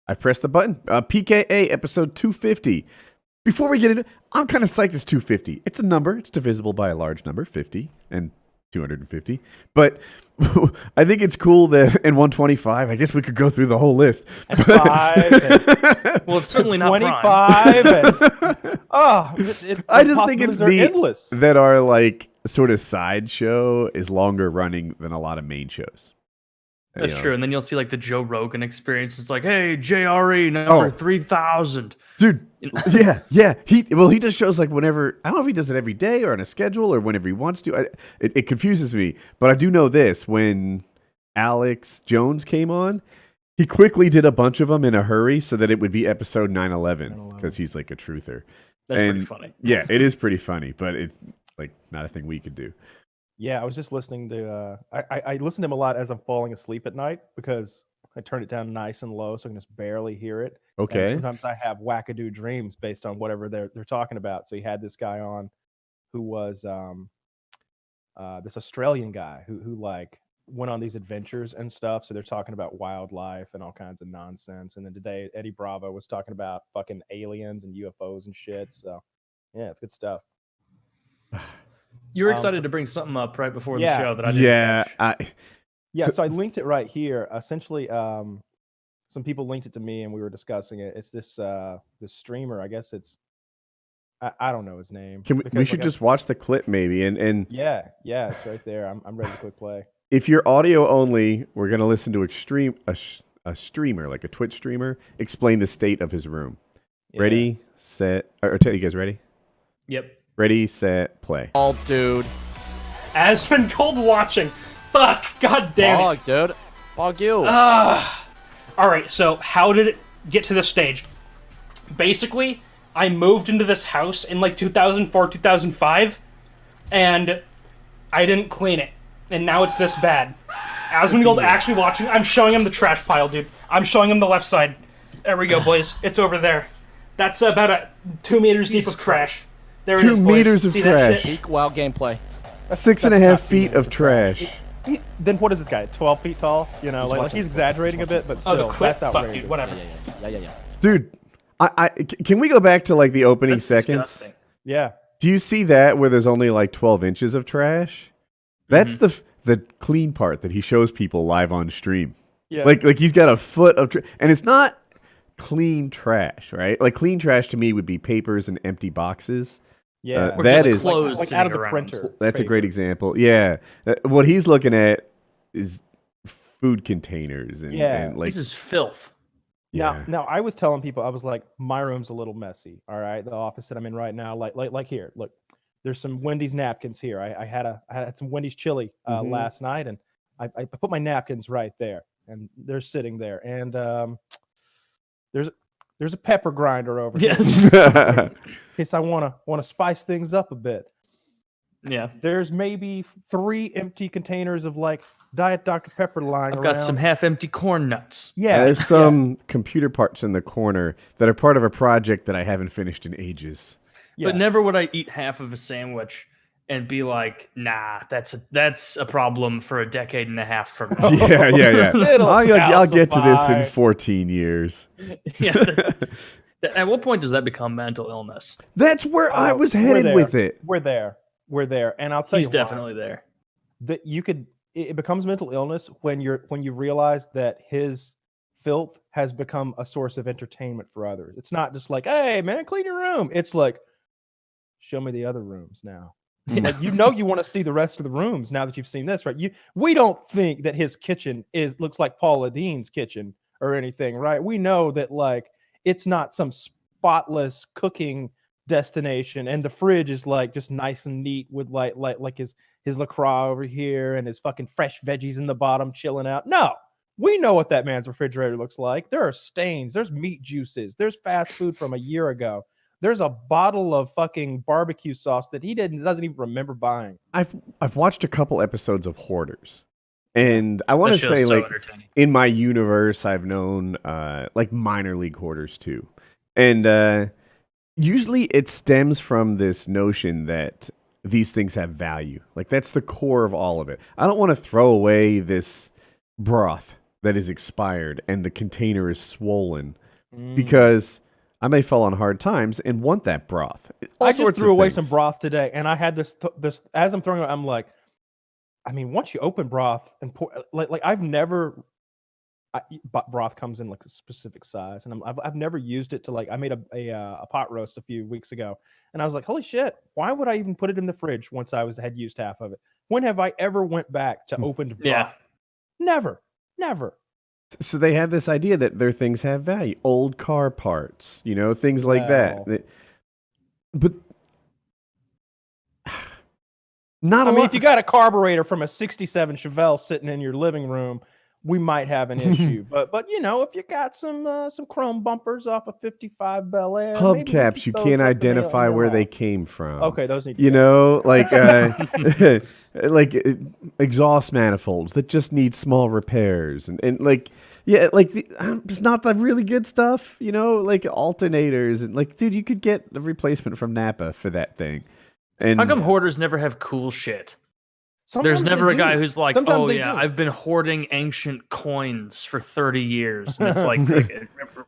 I've pressed the button. PKA episode 250. Before we get into it, I'm kind of psyched it's 250. It's a number. It's divisible by a large number, 50 and 250. But I think it's cool that in 125, I guess we could go through the whole list. And 5. Well, it's certainly not 25. And, I just think it's neat endless. that our like sort of sideshow is longer running than a lot of main shows. That's true. And then you'll see like the Joe Rogan experience. It's like, hey, JRE number 3000. Dude, yeah. He just shows like whenever, I don't know if he does it every day or on a schedule or whenever he wants to. It confuses me. But I do know this. When Alex Jones came on, he quickly did a bunch of them in a hurry so that it would be episode 911 because he's like a truther. That's pretty funny. Yeah, it is pretty funny, but it's like not a thing we could do. Yeah, I was just listening to. I listen to him a lot as I'm falling asleep at night because I turn it down nice and low so I can just barely hear it. Okay. And sometimes I have wackadoo dreams based on whatever they're talking about. So he had this guy on, who was this Australian guy who like went on these adventures and stuff. So they're talking about wildlife and all kinds of nonsense. And then today Eddie Bravo was talking about fucking aliens and UFOs and shit. So yeah, it's good stuff. You were excited to bring something up right before the show that I didn't catch. So I linked it right here. Essentially, some people linked it to me and we were discussing it. It's this streamer. I guess it's I don't know his name. We should just watch the clip maybe and yeah, it's right there. I'm ready to click play. If you're audio only, we're gonna listen to a streamer, like a Twitch streamer, explain the state of his room. Yeah. Ready, set, or you guys ready? Yep. Ready, set, play. Oh, dude. Aspen cold watching. Fuck. God damn it. Dude. Bog you. Alright, so how did it get to this stage? Basically, I moved into this house in like 2004, 2005, and I didn't clean it. And now it's this bad. Asmongold actually watching. I'm showing him the trash pile, dude. I'm showing him the left side. There we go, boys. It's over there. That's about 2 meters deep of trash. There it is, 2 boys. meters of See trash. Peak WoW gameplay. 6.5 feet of trash. Then what is this guy? 12 feet tall? You know, like he's exaggerating a bit, but still, the clip? that's outrageous. Fuck, dude, whatever. Yeah. Dude, can we go back to like the opening seconds? Disgusting. Yeah. Do you see that where there's only like 12 inches of trash? That's the clean part that he shows people live on stream. Yeah. Like he's got a foot of trash, and it's not clean trash, right? Like clean trash to me would be papers and empty boxes. Yeah, that is like out of the printer. That's a great example. Yeah, what he's looking at is food containers and like this is filth. Yeah. Now I was telling people, I was like, my room's a little messy. All right, the office that I'm in right now, like here, look, there's some Wendy's napkins here. I had some Wendy's chili last night, and I put my napkins right there, and they're sitting there, and there's a pepper grinder over here. In case I want to spice things up a bit. Yeah. There's maybe 3 empty containers of like Diet Dr. Pepper lying around. I've got some half-empty corn nuts. Yeah. There's some computer parts in the corner that are part of a project that I haven't finished in ages. But never would I eat half of a sandwich and be like, nah, that's a problem for a decade and a half from now. Yeah. I'll get to this in 14 years. Yeah. At what point does that become mental illness? That's where I was headed with it. We're there, and I'll tell you, he's definitely there. That it becomes mental illness when you realize that his filth has become a source of entertainment for others. It's not just like, hey man, clean your room. It's like, show me the other rooms now. Like, you want to see the rest of the rooms now that you've seen this, right? We don't think that his kitchen looks like Paula Dean's kitchen or anything, right? We know that like it's not some spotless cooking destination, and the fridge is like just nice and neat with like his LaCroix over here and his fucking fresh veggies in the bottom chilling out. No, we know what that man's refrigerator looks like. There are stains, there's meat juices, there's fast food from a year ago. There's a bottle of fucking barbecue sauce that he doesn't even remember buying. I've watched a couple episodes of Hoarders, and I want to say like in my universe I've known like minor league hoarders too, and usually it stems from this notion that these things have value. Like that's the core of all of it. I don't want to throw away this broth that is expired and the container is swollen Mm. because I may fall on hard times and want that broth. All I just sorts threw of away things. some broth today, and I had this as I'm throwing it, I'm like, I mean, once you open broth and pour, like I've never. Broth comes in like a specific size, and I've never used it to like. I made a pot roast a few weeks ago, and I was like, "Holy shit! Why would I even put it in the fridge once had used half of it? When have I ever went back to opened broth? Never, never." So they have this idea that their things have value. Old car parts, things like that. Well. But not I a mean, lot. if you got a carburetor from a '67 Chevelle sitting in your living room, we might have an issue. But if you got some chrome bumpers off a '55 Bel Air, maybe we Hubcaps, keep you those can't up in identify your where they lot. came from. Okay, those need to go. Like like exhaust manifolds that just need small repairs and like it's not the really good stuff, like alternators and like dude, you could get a replacement from Napa for that thing. And How come hoarders never have cool shit? Sometimes There's they never a guy do. who's like, Sometimes oh they yeah, do. I've been hoarding ancient coins for 30 years. And it's like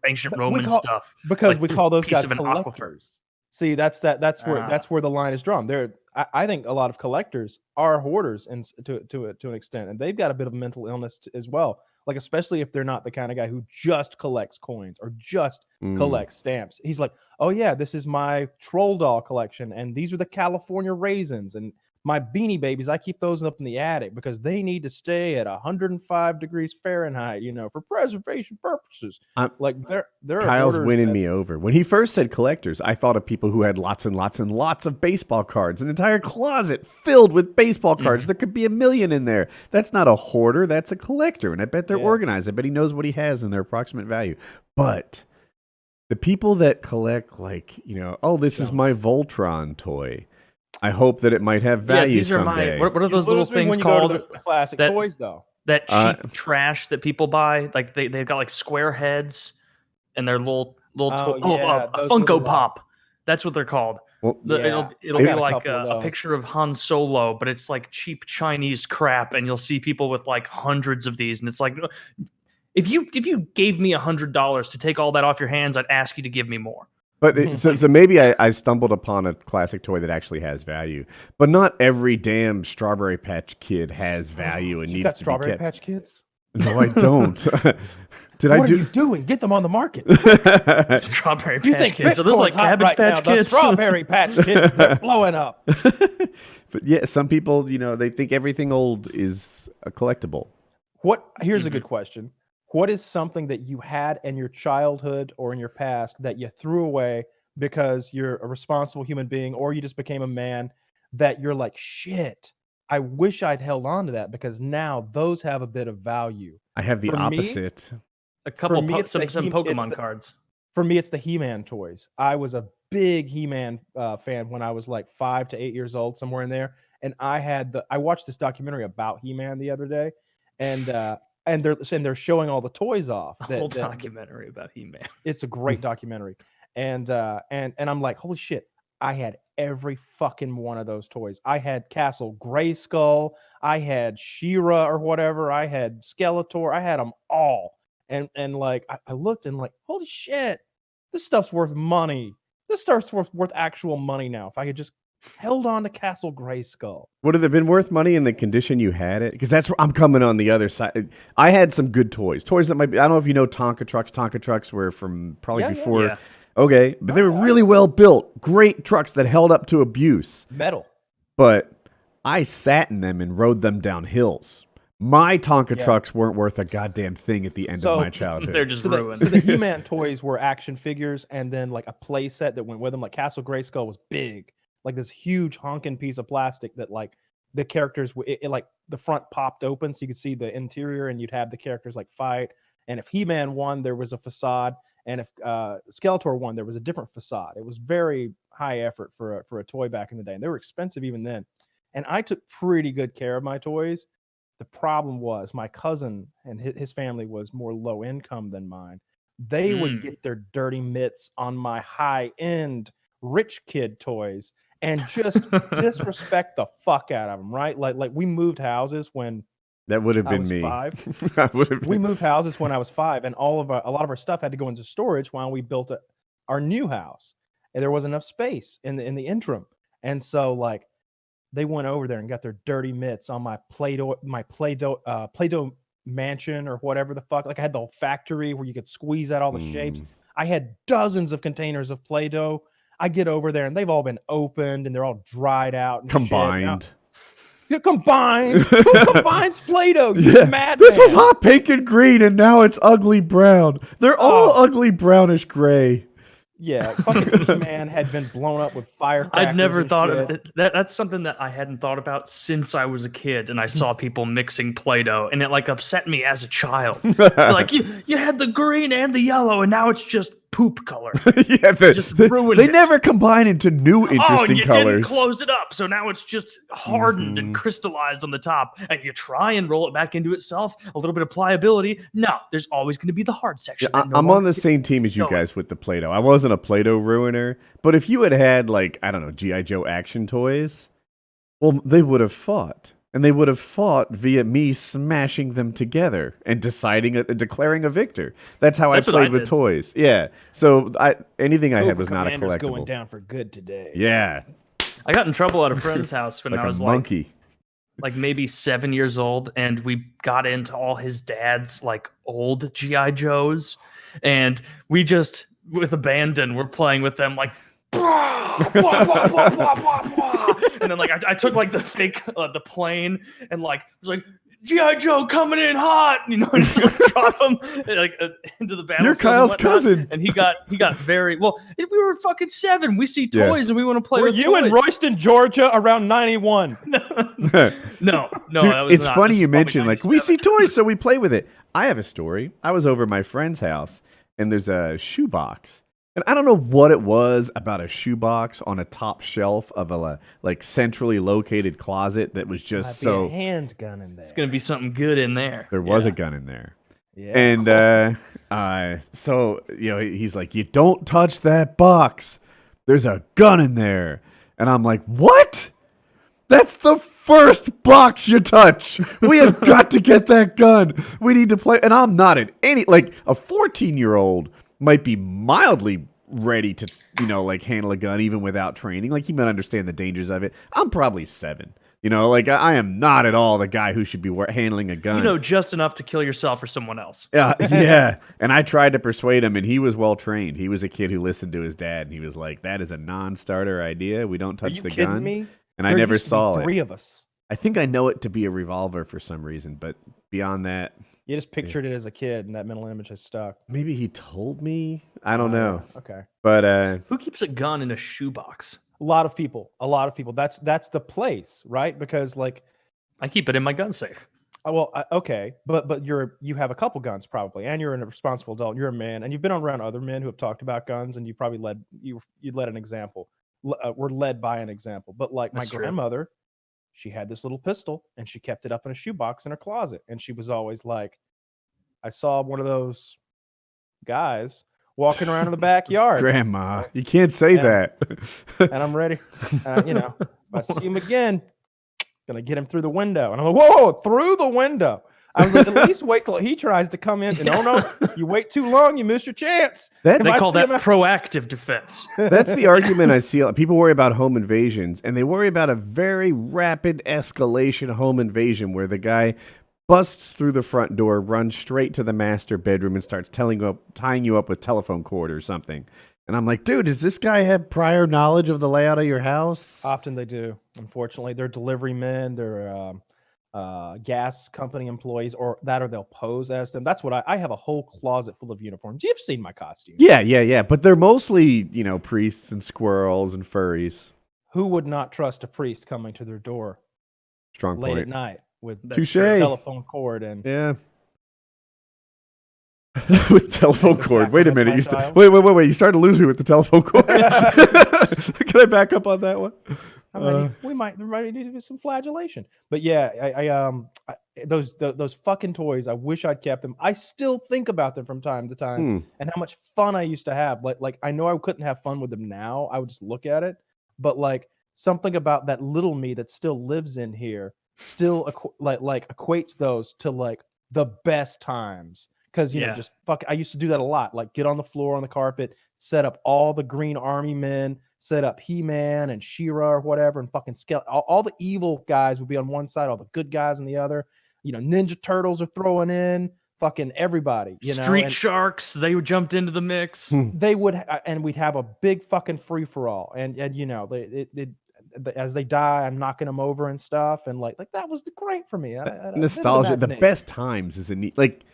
ancient Roman stuff. Because like we call those piece guys of an aquifer. collectors. See, that's where the line is drawn. I think a lot of collectors are hoarders and to an extent, and they've got a bit of mental illness as well. Like especially if they're not the kind of guy who just collects coins or just collects stamps. He's like, oh yeah, this is my troll doll collection, and these are the California raisins, and my Beanie Babies, I keep those up in the attic because they need to stay at 105 degrees Fahrenheit, for preservation purposes. Like there are Kyle's hoarders winning that- me over. When he first said collectors, I thought of people who had lots and lots and lots of baseball cards, an entire closet filled with baseball cards. There could be 1 million in there. That's not a hoarder, that's a collector. And I bet they're organized. I bet he knows what he has and their approximate value. But the people that collect this is my Voltron toy. I hope that it might have value these are someday. what are You those little lose me things when you go to called? the classic that- toys, though. That cheap trash that people buy, like they've got like square heads, and they're little yeah, a those are the Funko Pop. That's what they're called. Well, It'll I be got a like couple of a those. picture of Han Solo, but it's like cheap Chinese crap, and you'll see people with like hundreds of these, and it's like, if you gave me $100 to take all that off your hands, I'd ask you to give me more. But so maybe I stumbled upon a classic toy that actually has value, but not every damn Strawberry Patch Kid has value and You needs got to Strawberry be kept. Patch Kids? No, I don't. Did What I are do? you doing? Get them on the market. Strawberry You Patch think Kids? Are those like Bitcoin's hot Cabbage right Patch now? The Kids? Strawberry Patch Kids, they're blowing up. But yeah, some people, they think everything old is a collectible. Here's a good question. What is something that you had in your childhood or in your past that you threw away because you're a responsible human being or you just became a man that you're like, shit, I wish I'd held on to that because now those have a bit of value. I have the For me- opposite. A couple me, it's some the He- Pokemon it's the- cards. For me, it's the He-Man toys. I was a big He-Man fan when I was like 5 to 8 years old, somewhere in there. And I watched this documentary about He-Man the other day, and they're showing all the toys off. A whole documentary about He-Man. It's a great documentary, and I'm like, holy shit! I had every fucking one of those toys. I had Castle Grayskull, I had She-Ra or whatever, I had Skeletor, I had them all. And like I looked and like, holy shit, this stuff's worth money. This stuff's worth actual money now. If I could just held on to Castle Grayskull. Would it have been worth money in the condition you had it? Because that's where I'm coming on the other side. I had some good toys. Toys that might be, I don't know if you know Tonka trucks. Tonka trucks were from probably before. Yeah. Okay, but they were really well built. Great trucks that held up to abuse. Metal. But I sat in them and rode them down hills. My Tonka trucks weren't worth a goddamn thing at the end of my childhood. They're just ruined. So the He-Man toys were action figures and then like a play set that went with them. Like Castle Grayskull was big. Like this huge honking piece of plastic that like the characters, it like the front popped open so you could see the interior and you'd have the characters like fight. And if He-Man won, there was a facade. And if Skeletor won, there was a different facade. It was very high effort for a toy back in the day. And they were expensive even then. And I took pretty good care of my toys. The problem was my cousin and his family was more low income than mine. They would get their dirty mitts on my high end rich kid toys and just disrespect the fuck out of them, right? Like we moved houses when That would have I been was me. 5. I would have We been. moved houses when I was 5, and a lot of our stuff had to go into storage while we built our new house, and there wasn't enough space in the interim. And so like they went over there and got their dirty mitts on my Play-Doh mansion or whatever the fuck. Like I had the whole factory where you could squeeze out all the shapes. I had dozens of containers of Play-Doh. I get over there and they've all been opened and they're all dried out and shit. Combined. They're combined. Who combines Play-Doh? You Yeah, madman. this was hot pink and green, and now it's ugly brown. They're all ugly brownish gray. Yeah, fucking E-Man had been blown up with firecrackers. I'd never and thought shit. of it. That's something that I hadn't thought about since I was a kid, and I saw people mixing Play-Doh, and it like upset me as a child. Like you had the green and the yellow, and now it's just poop color. Yeah, Just ruined they it. never combine into new Oh, and interesting you didn't colors. close it up, so now it's just hardened and crystallized on the top. And you try and roll it back into itself, a little bit of pliability. No, there's always going to be the hard section. Yeah, I'm on the same team as you guys with the Play-Doh. I wasn't a Play-Doh ruiner, but if you had like, I don't know, G.I. Joe action toys, well, they would have fought. And they would have fought via me smashing them together and declaring a victor. That's how That's I what I played with did. toys. Yeah. So anything I had Cobra was not a Commander's collectible. going down for good today. Yeah, I got in trouble at a friend's house when like I was a monkey. like maybe 7 years old, and we got into all his dad's like old GI Joes, and we just with abandon we're playing with them like. And then like I took like the fake the plane and like was like GI Joe coming in hot, you know, and just like drop him like into the battlefield. You're Kyle's and whatnot. cousin. And he got very well. We were fucking 7. We see Yeah. toys and we want to play Were with you in toys. Royston, Georgia around 91? No, Dude, that was it's not. funny This you is probably mentioned like we 97. see toys, so we play with it. I have a story. I was over at my friend's house, and there's a shoebox, and I don't know what it was about a shoebox on a top shelf of a like centrally located closet that was just Might be a so. handgun in there. It's gonna be something good in there. There was Yeah. a gun in there. Yeah. And so he's like, you don't touch that box. There's a gun in there. And I'm like, what? That's the first box you touch. We have got to get that gun. We need to play. And I'm not at any, like a 14-year-old might be mildly ready to, like handle a gun even without training. Like he might understand the dangers of it. I'm probably 7. Like I am not at all the guy who should be handling a gun. You know just enough to kill yourself or someone else. Yeah. And I tried to persuade him, and he was well trained. He was a kid who listened to his dad, and he was like, "That is a non-starter idea. We don't Are touch you the kidding gun." me? And I There never used to be saw it. 3 of us. I think I know it to be a revolver for some reason, but beyond that, You just pictured it as a kid, and that mental image has stuck. maybe he told me. I don't know. Okay. But Who keeps a gun in a shoebox? A lot of people. That's the place, right? Because like, I keep it in my gun safe. okay, but you have a couple guns probably, and you're a responsible adult. You're a man, and you've been around other men who have talked about guns, and you probably led an example. We're led by an example. But like That's my true. grandmother, she had this little pistol, and she kept it up in a shoebox in her closet, and she was always like, I saw one of those guys walking around in the backyard, Grandma, you can't say Yeah. that. and I'm ready. If I see him again, gonna get him through the window. And I'm like, whoa, through the window. I was like, at least wait till he tries to come in. And no, you wait too long, you miss your chance. That's They I call see that him- proactive defense. That's the argument I see. People worry about home invasions, and they worry about a very rapid escalation home invasion where the guy busts through the front door, runs straight to the master bedroom, and starts tying you up with telephone cord or something. And I'm like, dude, does this guy have prior knowledge of the layout of your house? Often they do. Unfortunately, they're delivery men. They're gas company employees, or they'll pose as them. That's what I have a whole closet full of uniforms. You've seen my costume. Yeah. But they're mostly, priests and squirrels and furries. Who would not trust a priest coming to their door Strong late at point. night with Touche. telephone cord and Yeah. With telephone Make a cord. Wait a sacrament minute. child. Wait. You started to lose me with the telephone cord. Can I back up on that one? there might need to be some flagellation. But yeah, those fucking toys, I wish I'd kept them. I still think about them from time to time and how much fun I used to have. Like I know I couldn't have fun with them now. I would just look at it. But like something about that little me that still lives in here still equates those to like the best times. Because Yeah. just fuck, I used to do that a lot. Like get on the floor on the carpet, set up all the Green Army men, set up He-Man and She-Ra or whatever, and fucking scale. All the evil guys would be on one side, all the good guys on the other. Ninja Turtles are throwing in, fucking everybody. Street and Sharks, they jumped into the mix. they would, and we'd have a big fucking free for all. And as they die, I'm knocking them over and stuff, and like that was great for me. I Nostalgia, the best. best times is a neat. Like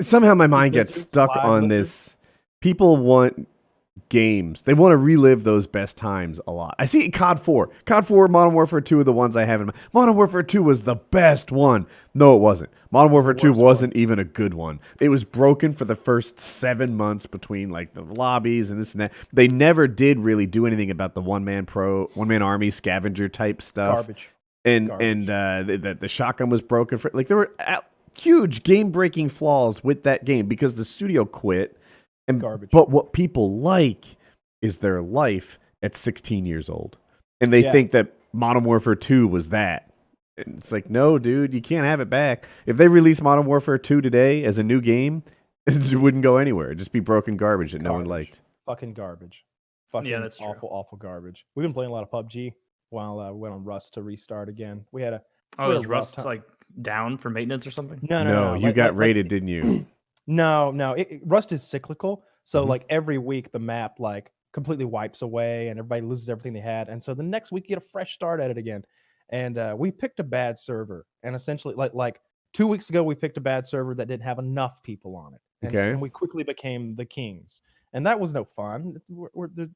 somehow my mind gets Lizards, stuck live on lizards. this. People want games. They want to relive those best times a lot. I see COD 4. COD 4, Modern Warfare 2 are the ones I have in mind. Modern Warfare 2 was the best one. No, it wasn't. Modern Warfare 2 wasn't even a good one. It was broken for the first 7 months between like the lobbies and this and that. They never did really do anything about the one-man army scavenger type stuff. Garbage. And Garbage. the shotgun was broken for like there were huge game-breaking flaws with that game because the studio quit. And, Garbage. But what people like is their life at 16 years old. And they think that Modern Warfare 2 was that. And it's like, no, dude, you can't have it back. If they release Modern Warfare 2 today as a new game, it wouldn't go anywhere. It'd just be broken garbage that no one liked. Fucking garbage. Fucking that's true. awful garbage. We've been playing a lot of PUBG while we went on Rust to restart again. We had a Oh, we had is a rough Rust time. like down for maintenance or something? No. You got raided, didn't you? No. Rust is cyclical. So Mhm. like every week the map like completely wipes away and everybody loses everything they had. And so the next week you get a fresh start at it again. And we picked a bad server. And essentially like 2 weeks ago we picked a bad server that didn't have enough people on it. And we quickly became the kings. And that was no fun.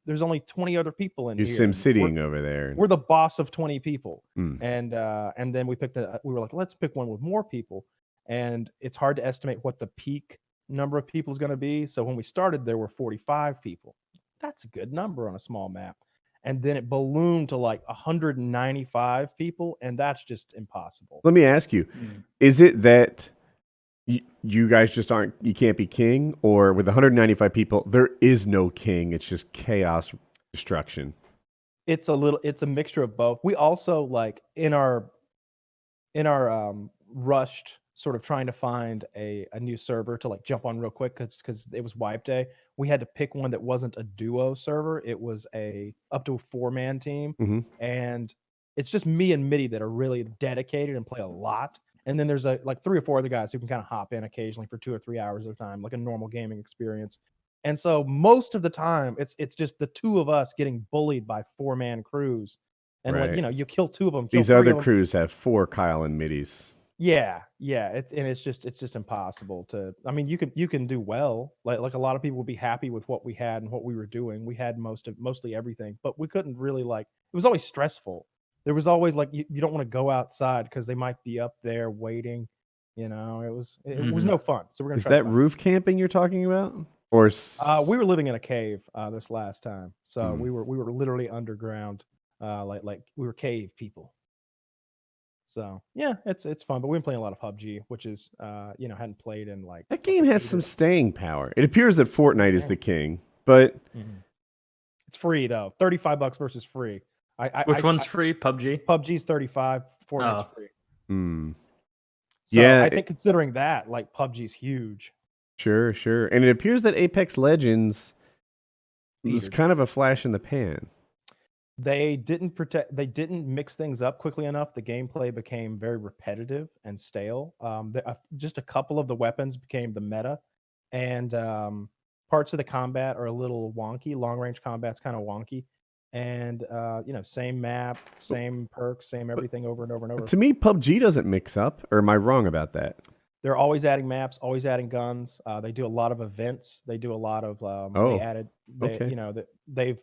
There's only 20 other people in You're here. Sim and Citying over there. We're the boss of 20 people. Mm. And then we were like, let's pick one with more people. And it's hard to estimate what the peak number of people is going to be. So when we started, there were 45 people. That's a good number on a small map. And then it ballooned to like 195 people, and that's just impossible. Let me ask you, is it that you guys just you can't be king, or with 195 people, there is no king, it's just chaos, destruction? It's a mixture of both. We also like in our rushed sort of trying to find a new server to like jump on real quick because it was wipe day. We had to pick one that wasn't a duo server. It was up to a 4-man team. Mhm. And it's just me and Mitty that are really dedicated and play a lot. And then there's like 3 or 4 other guys who can kind of hop in occasionally for 2 or 3 hours at a time, like a normal gaming experience. And so most of the time it's just the 2 of us getting bullied by 4-man crews. And Right. like, you kill 2 of them. These 3 other of them. crews have 4 Kyle and Middies. Yeah. It's just impossible to. I mean, you can do well. Like a lot of people would be happy with what we had and what we were doing. We had mostly everything, but we couldn't really like. It was always stressful. There was always like you don't want to go outside because they might be up there waiting. It was no fun. So we're gonna. Is try to that find- roof camping you're talking about, or We were living in a cave this last time, so Hmm. we were literally underground. Like we were cave people. So yeah, it's fun. But we've been playing a lot of PUBG, which is hadn't played in like That game has some staying power. It appears that Fortnite is the king, but it's free though. $35 versus free. Which one's free? PUBG? PUBG's 35, Fortnite's free. So yeah, I think considering that, like PUBG's huge. Sure. And it appears that Apex Legends was Petered. kind of a flash in the pan. They didn't mix things up quickly enough. The gameplay became very repetitive and stale. Just a couple of the weapons became the meta, and parts of the combat are a little wonky. Long range combat's kind of wonky, and same map, same perks, same everything over and over and over. To me, PUBG doesn't mix up, or am I wrong about that? They're always adding maps, always adding guns. They do a lot of events. They do a lot of. They've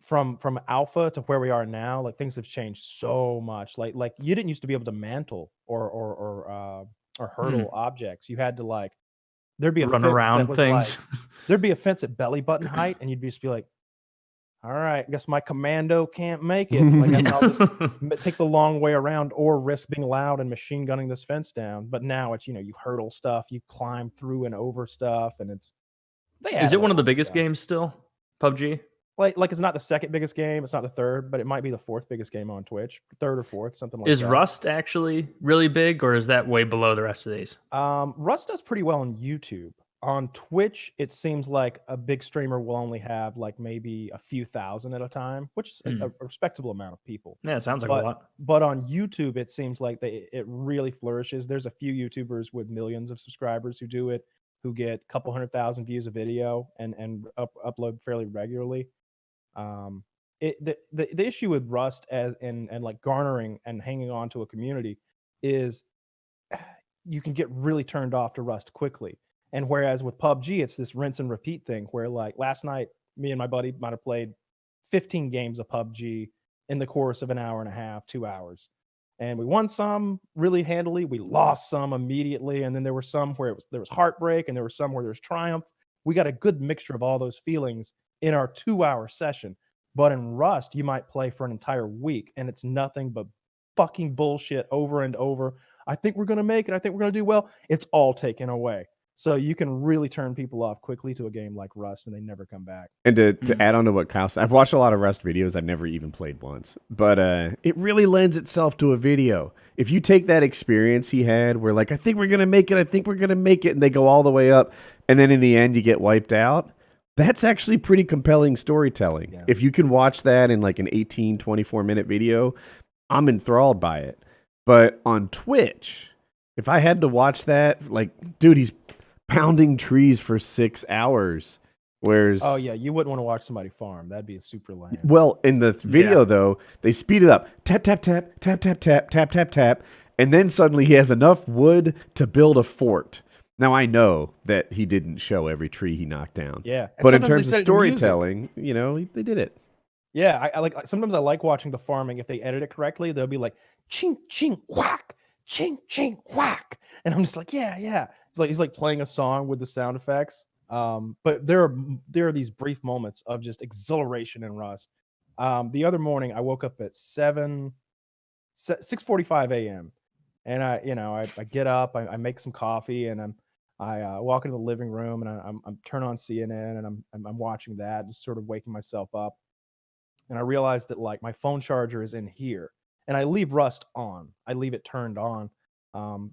from alpha to where we are now, like things have changed so much. Like you didn't used to be able to mantle or hurdle objects. You had to like there'd be a Run fence around that was things. like there'd be a fence at belly button height, and you'd just be like, all right, I guess my commando can't make it. I guess I'll just take the long way around or risk being loud and machine gunning this fence down. But now it's you hurdle stuff, you climb through and over stuff, and it's Is it one of the biggest games still? PUBG? Like it's not the second biggest game, it's not the third, but it might be the fourth biggest game on Twitch, third or fourth, something like Is that. Rust actually really big, or is that way below the rest of these? Rust does pretty well on YouTube. On Twitch, it seems like a big streamer will only have like maybe a few thousand at a time, which is a respectable amount of people. Yeah, it sounds like But a lot. but on YouTube, it seems like it really flourishes. There's a few YouTubers with millions of subscribers who do it, who get a couple 100,000 views a video and upload fairly regularly. The issue with Rust and like garnering and hanging on to a community is you can get really turned off to Rust quickly. And whereas with PUBG, it's this rinse and repeat thing where like last night, me and my buddy might have played 15 games of PUBG in the course of an hour and a half, 2 hours. And we won some really handily. We lost some immediately. And then there were some where there was heartbreak and there were some where there was triumph. We got a good mixture of all those feelings in our 2 hour session. But in Rust, you might play for an entire week and it's nothing but fucking bullshit over and over. I think we're going to make it. I think we're going to do well. It's all taken away. So you can really turn people off quickly to a game like Rust and they never come back. And to add on to what Kyle said, I've watched a lot of Rust videos. I've never even played once. But it really lends itself to a video. If you take that experience he had where like, I think we're going to make it, I think we're going to make it, and they go all the way up, and then in the end you get wiped out, that's actually pretty compelling storytelling. Yeah. If you can watch that in like an 18, 24-minute video, I'm enthralled by it. But on Twitch, if I had to watch that, like, dude, he's pounding trees for 6 hours. Whereas, oh yeah, you wouldn't want to watch somebody farm. That'd be a super lame. well, in the video though, they speed it up. Tap, tap, tap, tap, tap, tap, tap, tap, tap. And then suddenly he has enough wood to build a fort. Now I know that he didn't show every tree he knocked down. Yeah. And But in sometimes terms they of set it to music. storytelling, you know, they did it. Yeah, I like sometimes I like watching the farming. If they edit it correctly, they'll be like ching ching whack, ching ching whack, and I'm just like, yeah. He's like playing a song with the sound effects. But there are these brief moments of just exhilaration in Rust. The other morning I woke up at 6:45 a.m. and I get up, I make some coffee, and I walk into the living room and I'm turn on CNN and I'm watching that, just sort of waking myself up. And I realized that like my phone charger is in here, and I leave Rust on. I leave it turned on,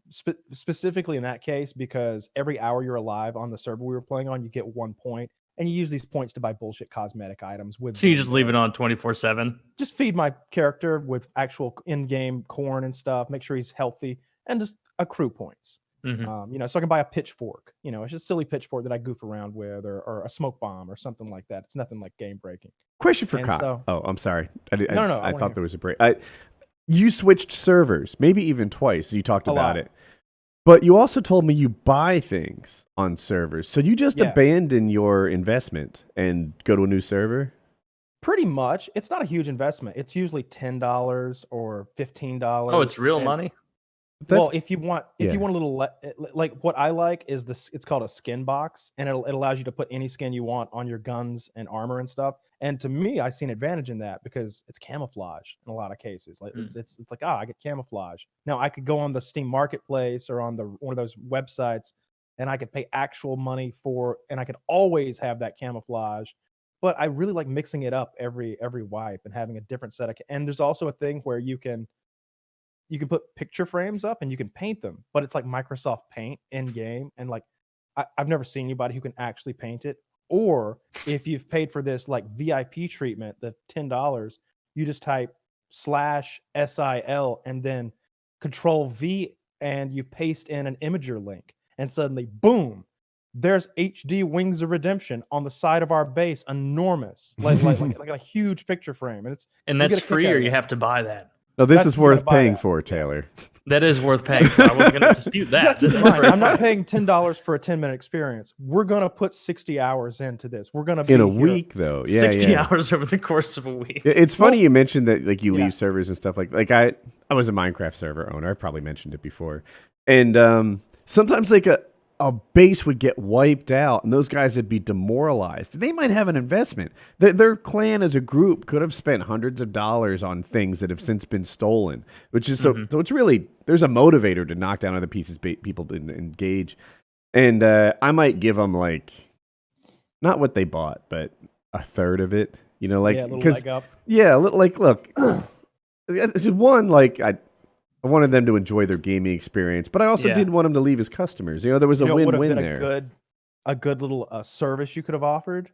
specifically in that case because every hour you're alive on the server we were playing on, you get 1 point, and you use these points to buy bullshit cosmetic items. So you just leave it on 24/7? Just feed my character with actual in-game corn and stuff. Make sure he's healthy, and just accrue points. Mhm. So I can buy a pitchfork. It's just a silly pitchfork that I goof around with, or a smoke bomb or something like that. It's nothing like game breaking. Question for And Kyle. so- Oh, I'm sorry. No, I I wanna thought hear. there was a break. You switched servers, maybe even twice. You talked A about lot. it. But you also told me you buy things on servers. So you just Yeah. abandon your investment and go to a new server? Pretty much. It's not a huge investment. It's usually $10 or $15. Oh, it's real and- money? Well, if you want a yeah. little like what I like is this. It's called a skin box, and it allows you to put any skin you want on your guns and armor and stuff. And to me, I see an advantage in that because it's camouflage in a lot of cases. Like it's like I get camouflage. Now I could go on the Steam Marketplace or on one of those websites, and I could pay actual money and I could always have that camouflage. But I really like mixing it up every wipe and having a different set of. And there's also a thing where you can put picture frames up and you can paint them, but it's like Microsoft Paint in game. And like, I've never seen anybody who can actually paint it. Or if you've paid for this like VIP treatment, the $10, you just type /SIL and then Control V and you paste in an Imager link, and suddenly, boom, there's HD Wings of Redemption on the side of our base, enormous, like a huge picture frame, and And you get that's a kick free, out or of you it. have to buy that? No, this That's- is you gotta worth buy paying that. for, Taylor. That is worth paying for. I wasn't going to dispute You gotta that. keep in mind, I'm not paying $10 for a 10-minute experience. We're gonna put 60 hours into this. We're gonna be In a here- week, though. Yeah, 60 yeah. hours over the course of a week. It's funny you mentioned that like you Yeah. leave servers and stuff like I was a Minecraft server owner. I probably mentioned it before. And sometimes like a base would get wiped out and those guys would be demoralized. They might have an investment. Their clan as a group could have spent hundreds of dollars on things that have since been stolen, which is so it's really, there's a motivator to knock down other pieces people engage. And I might give them like, not what they bought, but a third of it, You know, like yeah, a little because leg up. yeah, like look, it's just one like I wanted them to enjoy their gaming experience, but I also Yeah. did want them to leave as customers. You know, there was You a know, what would have win-win been there. a good little service you could have offered?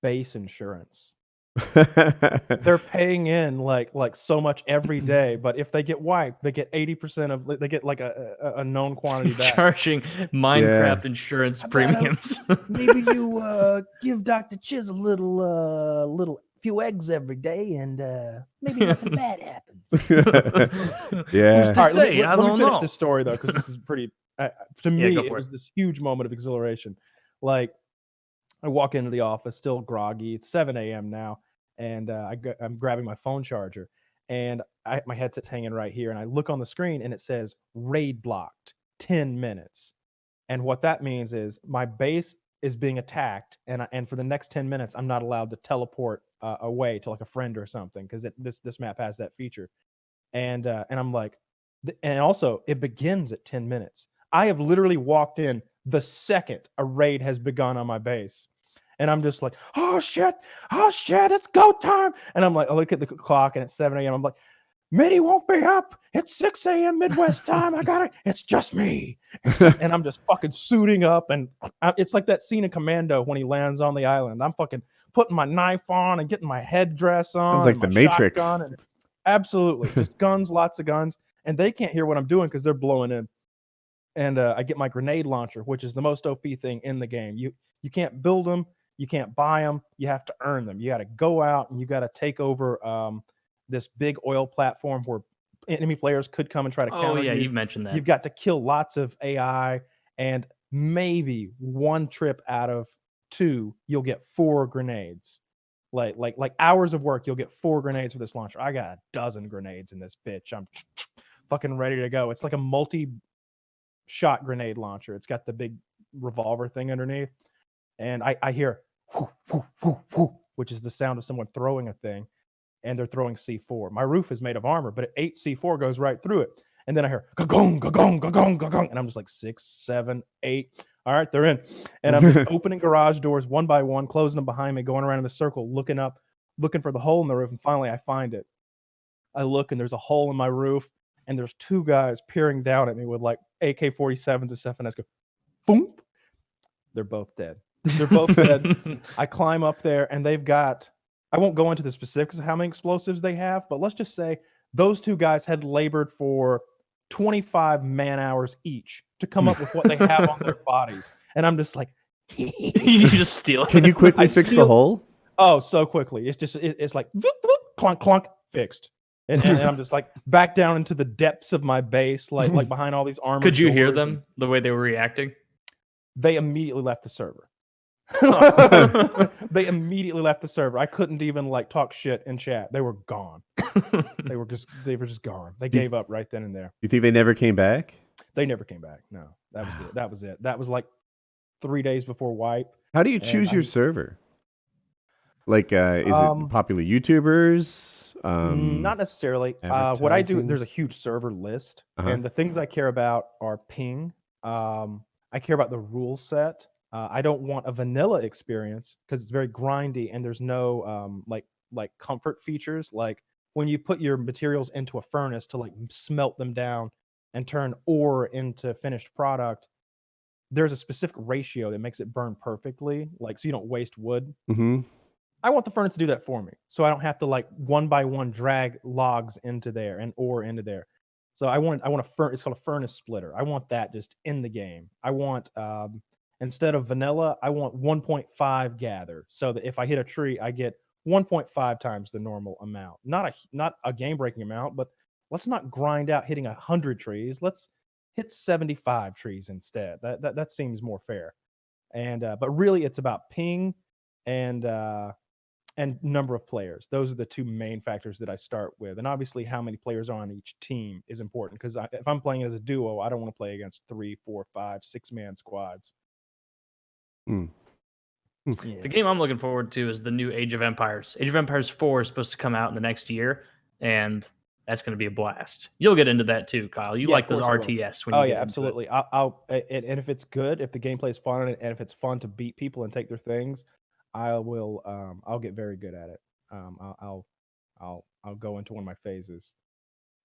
Base insurance. They're paying in like so much every day, but if they get wiped, they get 80% of they get like a known quantity back. Charging Minecraft insurance How about premiums. maybe you give Dr. Chiz a little few eggs every day, and maybe nothing bad happens. Who's Yeah. to All right, say? I let me don't finish know. this story though, because this is pretty. To Yeah, me, go it for was it. this huge moment of exhilaration. Like I walk into the office, still groggy. It's 7 a.m. now, and I'm grabbing my phone charger, and my headset's hanging right here, and I look on the screen, and it says raid blocked, 10 minutes. And what that means is my base is being attacked, and for the next 10 minutes, I'm not allowed to teleport away to like a friend or something because this map has that feature. And I'm like, and also it begins at 10 minutes. I have literally walked in the second a raid has begun on my base. And I'm just like, oh shit, it's go time. And I'm like, I look at the clock and it's 7 a.m. I'm like, Mitty won't be up. It's 6 a.m. Midwest time. I got it. It's just me. And I'm just fucking suiting up. And it's like that scene in Commando when he lands on the island. I'm fucking putting my knife on and getting my headdress on. Sounds like and the my Matrix. shotgun and absolutely. Just guns, lots of guns. And they can't hear what I'm doing because they're blowing in. And I get my grenade launcher, which is the most OP thing in the game. You can't build them. You can't buy them. You have to earn them. You got to go out and you got to take over this big oil platform where enemy players could come and try to Oh counter yeah, you. you mentioned that. You've got to kill lots of AI, and maybe one trip out of 2, you'll get 4 grenades. Like hours of work, you'll get 4 grenades for this launcher. I got a dozen grenades in this bitch. I'm fucking ready to go. It's like a multi-shot grenade launcher. It's got the big revolver thing underneath, and I hear whoo, whoo, whoo, whoo, which is the sound of someone throwing a thing, and they're throwing C4. My roof is made of armor, but 8 C4 goes right through it. And then I hear gong, gong, gong, gong, and I'm just like 6, 7, 8. All right, they're in. And I'm just opening garage doors one by one, closing them behind me, going around in a circle, looking up, looking for the hole in the roof, and finally I find it. I look and there's a hole in my roof, and there's 2 guys peering down at me with like AK-47s and stuff, and I just go, boom. They're both dead. They're both dead. I climb up there, and they've got, I won't go into the specifics of how many explosives they have, but let's just say those 2 guys had labored for 25 man hours each to come up with what they have on their bodies. And I'm just like, You just steal it. Can you quickly I fix the steal- hole? oh, so quickly. It's just, it's like, vroom, vroom, clunk, clunk, fixed. And I'm just like back down into the depths of my base, like behind all these armored Could you hear doors, and them the way they were reacting? they immediately left the server. They immediately left the server. I couldn't even like talk shit in chat. They were gone. They were just gone. They gave up right then and there. You think they never came back? They never came back. No, that was it. That was it. That was like 3 days before wipe. How do you And choose your I'm- server? Like, is it popular YouTubers? Not necessarily. What I do, advertising? there's a huge server list, Uh-huh. and the things I care about are ping. I care about the rule set. I don't want a vanilla experience because it's very grindy and there's no like comfort features. Like when you put your materials into a furnace to like smelt them down and turn ore into finished product, there's a specific ratio that makes it burn perfectly, like so you don't waste wood. Mm-hmm. I want the furnace to do that for me, so I don't have to like one by one drag logs into there and ore into there. So I want it's called a furnace splitter. I want that just in the game. I want instead of vanilla, I want 1.5 gather, so that if I hit a tree, I get 1.5 times the normal amount. Not a game breaking amount, but let's not grind out hitting 100 trees. Let's hit 75 trees instead. That seems more fair. And but really, it's about ping and number of players. Those are the 2 main factors that I start with. And obviously how many players are on each team is important because if I'm playing as a duo, I don't want to play against 3, 4, 5, 6-man squads. Hmm. Yeah. The game I'm looking forward to is the new Age of Empires. Age of Empires 4 is supposed to come out in the next year, and that's going to be a blast. You'll get into that too, Kyle. You Yeah, like of those course I will. RTS when you Oh get yeah, into it. absolutely. And if it's good, if the gameplay is fun, and if it's fun to beat people and take their things, I will. I'll get very good at it. I'll go into one of my phases.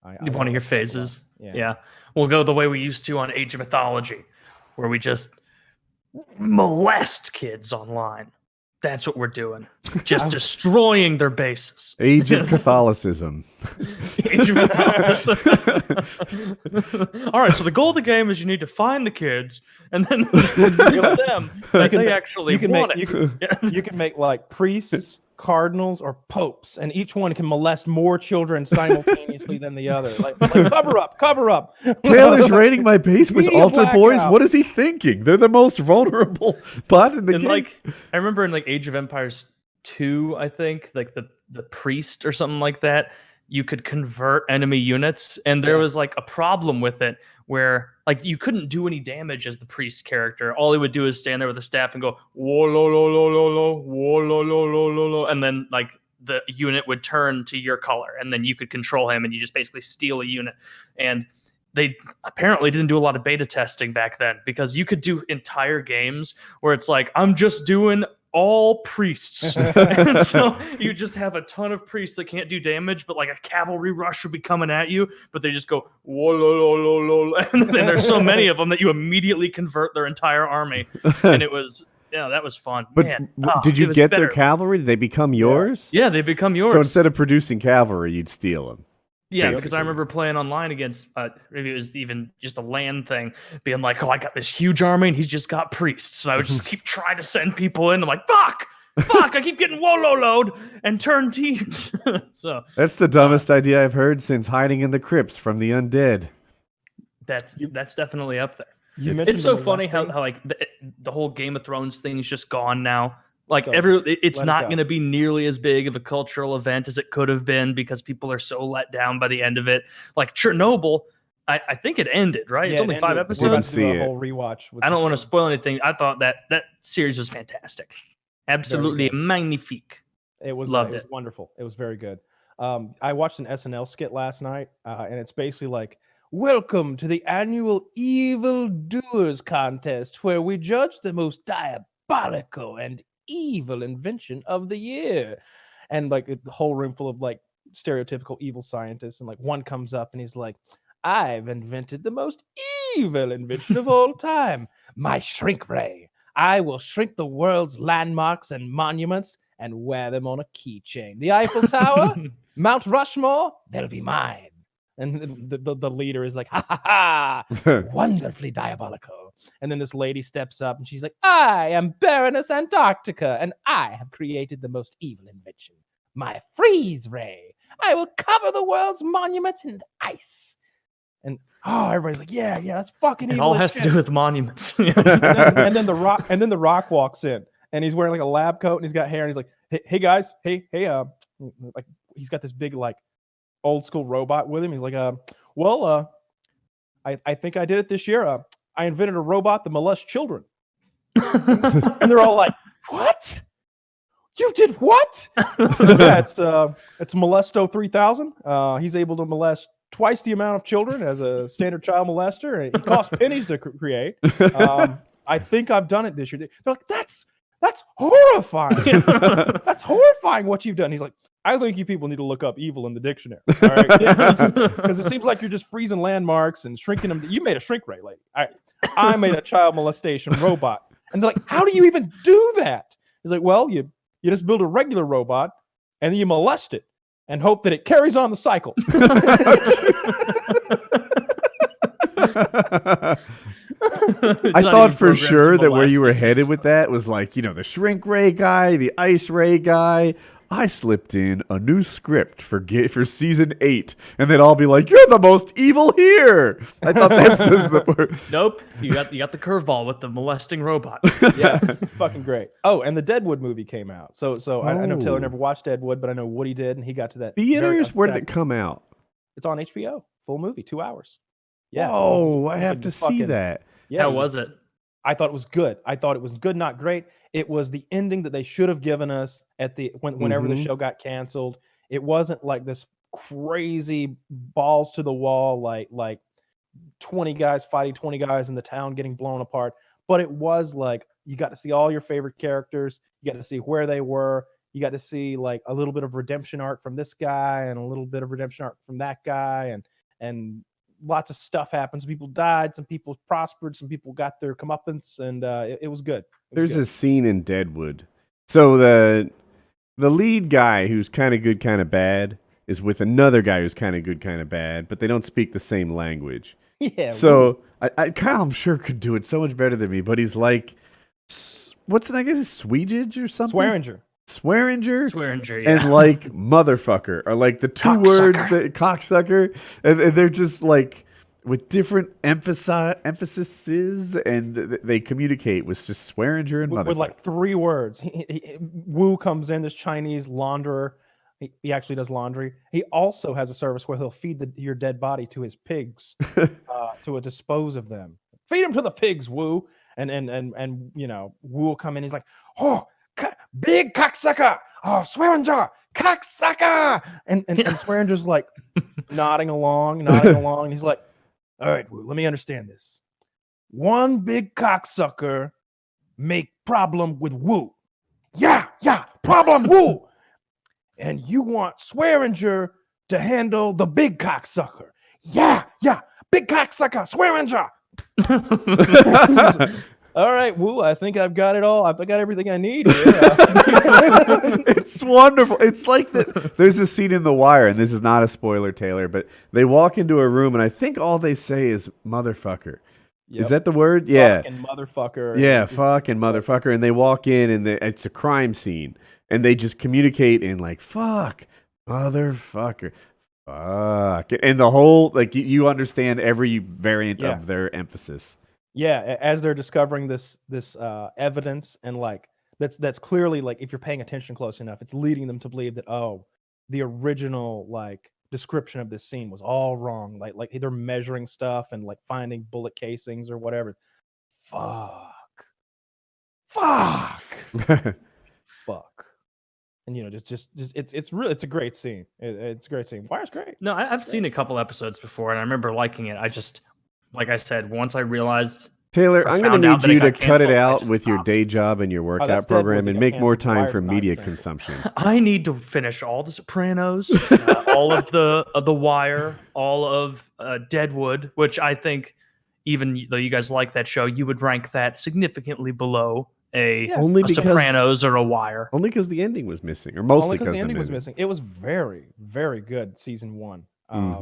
I One of like your that stuff a lot. phases. Yeah. Yeah. We'll go the way we used to on Age of Mythology, where we just molest kids online. That's what we're doing. Just destroying their bases. Age of Catholicism. Age of Mythology. All right, so the goal of the game is you need to find the kids and then convince them that they actually want it. You can make like priests, cardinals, or popes, and each one can molest more children simultaneously than the other. Like cover up. Taylor's raiding my base with Media altar boys. blackout. What is he thinking? They're the most vulnerable bot in the And game. like I remember in like Age of Empires 2, I think, like the priest or something like that, you could convert enemy units, and there was like a problem with it where like you couldn't do any damage as the priest character. All he would do is stand there with a staff and go whoa lo lo lo lo lo whoa lo lo lo lo lo, and then like the unit would turn to your color, and then you could control him, and you just basically steal a unit. And they apparently didn't do a lot of beta testing back then, because you could do entire games where it's like, I'm just doing all priests. And so you just have a ton of priests that can't do damage, but like a cavalry rush would be coming at you, but they just go whoa lo lo lo lo, and then there's so many of them that you immediately convert their entire army. And it was that was fun. But Man, did it you was get better. their cavalry? Did they become yours? Yeah, they become yours. So instead of producing cavalry, you'd steal them. Yeah, because basically. I remember playing online against, maybe it was even just a LAN thing, being like, oh, I got this huge army and he's just got priests. And I would just keep trying to send people in. I'm like, fuck, I keep getting Wolo load and turn teams. So That's the dumbest idea I've heard since hiding in the crypts from the undead. that's definitely up there. You mentioned It's so the funny how molesting. like the whole Game of Thrones thing is just gone now. Like So, it's let it not go. going to be nearly as big of a cultural event as it could have been, because people are so let down by the end of it. Like Chernobyl, I think it ended, right? It's Yeah, only it 5 ended. episodes. We're about Didn't to do see a it. whole rewatch. with I don't some want to friends. spoil anything. I thought that series was fantastic. Absolutely good. magnifique. It was Loved it was it. wonderful. It was very good. I watched an SNL skit last night, and it's basically like, "Welcome to the annual Evil Doers contest, where we judge the most diabolical and evil invention of the year." And like the whole room full of like stereotypical evil scientists, and like one comes up and he's like, "I've invented the most evil invention of all time, my shrink ray. I will shrink the world's landmarks and monuments and wear them on a keychain. The Eiffel Tower, Mount Rushmore, they'll be mine." And the leader is like, "Ha ha ha, wonderfully diabolical." And then this lady steps up and she's like, "I am Baroness Antarctica, and I have created the most evil invention, my freeze ray. I will cover the world's monuments in ice." And everybody's like, "Yeah, that's fucking It evil." all as has shit." to do with monuments. And then the rock walks in, and he's wearing like a lab coat and he's got hair, and he's like, hey guys, hey, like he's got this big like old school robot with him. He's like, I think I did it this year. I invented a robot that molests children." And they're all like, "What? You did what?" "Yeah, it's Molesto 3000. He's able to molest twice the amount of children as a standard child molester, and it costs pennies to create. I think I've done it this year." They're like, that's horrifying. That's horrifying what you've done." He's like, "I think you people need to look up evil in the dictionary, all right? Because it seems like you're just freezing landmarks and shrinking them. You made a shrink ray, lady. I made a child molestation robot." And they're like, "How do you even do that?" He's like, "Well, you just build a regular robot and then you molest it and hope that it carries on the cycle." I thought for sure that where you were headed with that was like, the shrink ray guy, the ice ray guy. I slipped in a new script for season 8, and they'd all be like, "You're the most evil here." I thought that's the word. Nope, you got the curveball with the molesting robot. Yeah, it's fucking great. Oh, and the Deadwood movie came out. So I know Taylor Oh. never watched Deadwood, but I know Woody did, and he got to that. Theaters? Where did very it come out? It's on HBO, full movie, 2 hours. Yeah. Oh, I you have could to see fucking- that. Yeah, How you was could- it? I thought it was good. I thought it was good, not great. It was the ending that they should have given us at whenever the Mhm. show got canceled. It wasn't like this crazy balls to the wall, like 20 guys fighting 20 guys in the town getting blown apart. But it was like You got to see all your favorite characters. You got to see where they were. You got to see like a little bit of redemption arc from this guy and a little bit of redemption arc from that guy, and lots of stuff happened. Some people died, some people prospered, some people got their comeuppance, and it was good. There's a scene in Deadwood. So the lead guy who's kind of good, kind of bad is with another guy who's kind of good, kind of bad, but they don't speak the same language. Yeah. So Kyle, I'm sure, could do it so much better than me, but he's like, what's I guess it's Swedish or something? Swearinger, yeah. and like motherfucker are like the two words that cocksucker, and they're just like with different emphases, and they communicate with just Swearinger and motherfucker. With like 3 words. Wu comes in, this Chinese launderer. He actually does laundry. He also has a service where he'll feed your dead body to his pigs to dispose of them. Feed them to the pigs, Wu. And you know, Wu will come in. He's like, oh, big cocksucker. Oh, Swearinger, cocksucker. And Swearinger's like nodding along. And he's like, all right, Wu, let me understand this. One big cocksucker make problem with Wu. Yeah, problem Wu. And you want Swearinger to handle the big cocksucker. Yeah, big cocksucker, Swearinger. All right, Wu, I think I've got it all. I've got everything I need here. It's wonderful. It's like that. There's a scene in The Wire, and this is not a spoiler, Taylor, but they walk into a room, and I think all they say is motherfucker. Yep. Is that the word? Yeah. Fucking motherfucker. Yeah, fucking motherfucker. And they walk in, and it's a crime scene, and they just communicate in like, fuck, motherfucker, fuck. And the whole, like, you understand every variant of their emphasis. Yeah, as they're discovering this evidence, and like that's clearly, like, if you're paying attention close enough, it's leading them to believe that, oh, the original like description of this scene was all wrong. Like they're measuring stuff and like finding bullet casings or whatever. Fuck. And you know, just it's a great scene. It's a great scene. Wire's great. No, I've seen a couple episodes before, and I remember liking it. I just, like I said, once I realized, Taylor, I'm going to need you to cut it out with your stopped. day job and your workout that's program Deadwood. and It make got more canceled. time Wire for not media canceled. consumption. I need to finish all the Sopranos, all of the Wire, all of Deadwood, which I think, even though you guys like that show, you would rank that significantly below Only a because Sopranos or a Wire. Only because the ending was missing, or mostly Only because the the ending was movie. missing. It was very, very good season 1.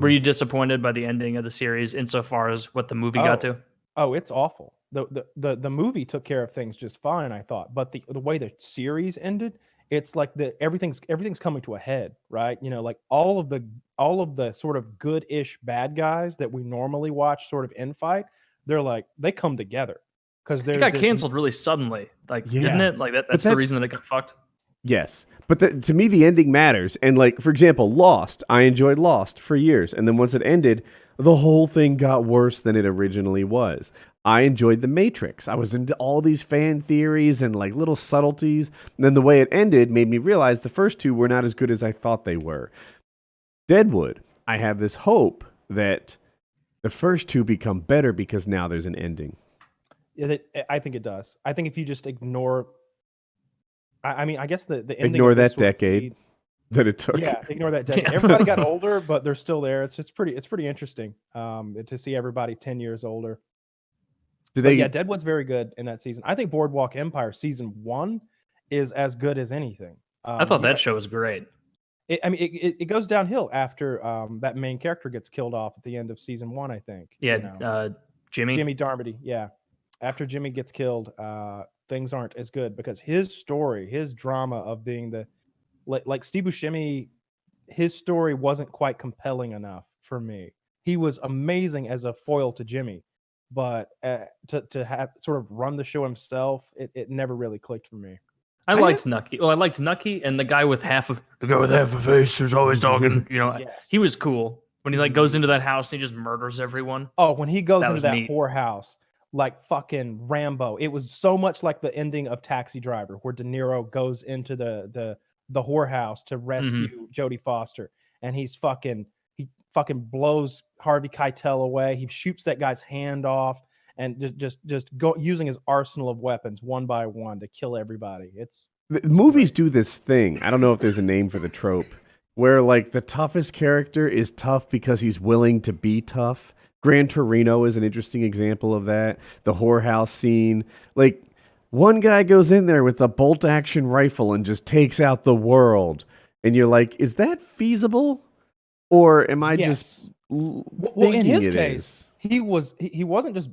Were you disappointed by the ending of the series insofar as what the movie got to? Oh, it's awful. The movie took care of things just fine, I thought, but the way the series ended, it's like everything's coming to a head, right? You know, like all of the sort of good-ish bad guys that we normally watch sort of infight, they come together because It got canceled really suddenly, didn't it? Like that's the reason that it got fucked. Yes, but to me, the ending matters. And like, for example, Lost. I enjoyed Lost for years, and then once it ended, the whole thing got worse than it originally was. I enjoyed The Matrix. I was into all these fan theories and like little subtleties. And then the way it ended made me realize the first two were not as good as I thought they were. Deadwood, I have this hope that the first two become better because now there's an ending. Yeah, I think it does. I think if you just ignore, I mean, I guess the ending Ignore of this that decade that it took. Yeah, ignore that decade. Everybody got older, but they're still there. It's pretty interesting to see everybody 10 years older. Yeah, Deadwood's very good in that season. I think Boardwalk Empire season 1 is as good as anything. I thought that show was great. It goes downhill after that main character gets killed off at the end of season 1, I think. Yeah, Jimmy Darmody. Yeah, after Jimmy gets killed, things aren't as good because his story, his drama of being like Steve Buscemi, his story wasn't quite compelling enough for me. He was amazing as a foil to Jimmy, but to have sort of run the show himself, it never really clicked for me. I liked Nucky. Well, I liked Nucky, and the guy with half a face who's always talking. You know, Yes. he was cool when he goes into that house and he just murders everyone. Oh, when he goes That into was that neat. whorehouse, like fucking Rambo. It was so much like the ending of Taxi Driver, where De Niro goes into the whorehouse to rescue Jodie Foster, and he fucking blows Harvey Keitel away. He shoots that guy's hand off, and just go using his arsenal of weapons one by one to kill everybody. The movies do this thing. I don't know if there's a name for the trope where like the toughest character is tough because he's willing to be tough. Gran Torino is an interesting example of that. The whorehouse scene, like one guy goes in there with a bolt action rifle and just takes out the world, and you're like, is that feasible, or am I just well, thinking in his it case, is? he wasn't just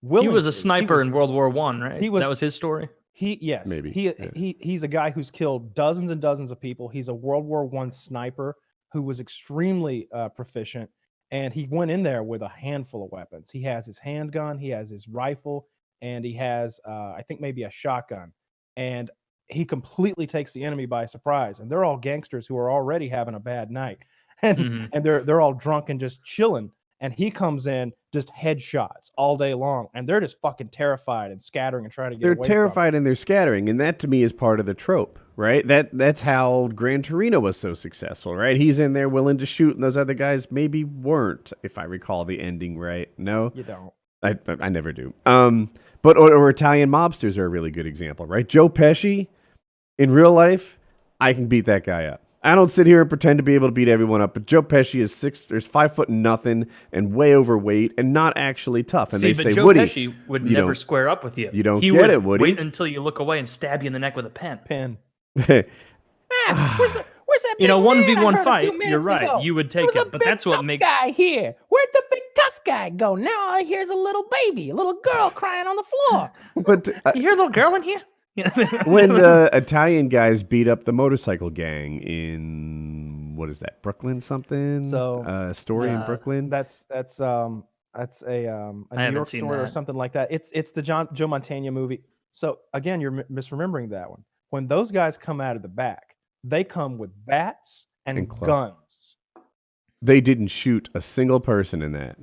willing. He was a to. sniper in World War One, right? He was- That was his story. Maybe, He's a guy who's killed dozens and dozens of people. He's a World War One sniper who was extremely proficient, and he went in there with a handful of weapons. He has his handgun, he has his rifle, and he has I think maybe a shotgun. And he completely takes the enemy by surprise. And they're all gangsters who are already having a bad night, and they're all drunk and just chilling. And he comes in just headshots all day long, and they're just fucking terrified and scattering and trying to get They're away terrified and they're scattering, and that to me is part of the trope, right? That's how Gran Torino was so successful, right? He's in there willing to shoot, and those other guys maybe weren't, if I recall the ending right. No, from. You don't. I never do. But or Italian mobsters are a really good example, right? Joe Pesci, in real life, I can beat that guy up. I don't sit here and pretend to be able to beat everyone up, but Joe Pesci is 5 foot nothing and way overweight and not actually tough. And See, they but say, Joe Woody, Pesci would you never don't- square up with you. you don't he get would it, Woody. Wait until you look away and stab you in the neck with a pen. Pin. "Hey, Where's that You know, big man I 1v1 heard a fight, few you're minutes right. ago? You would There take was a it, but big that's what tough makes guy here. Where'd the big tough guy go? Now all I hear is a little baby, a little girl crying on the floor. but You hear a little girl in here? when the Italian guys beat up the motorcycle gang in what is that, Brooklyn something? So, story in Brooklyn. That's a New haven't York seen story or that. something like that. It's the Joe Montana movie. So again, you're misremembering that one. When those guys come out of the back, they come with bats and And clubs. guns. They didn't shoot a single person in that.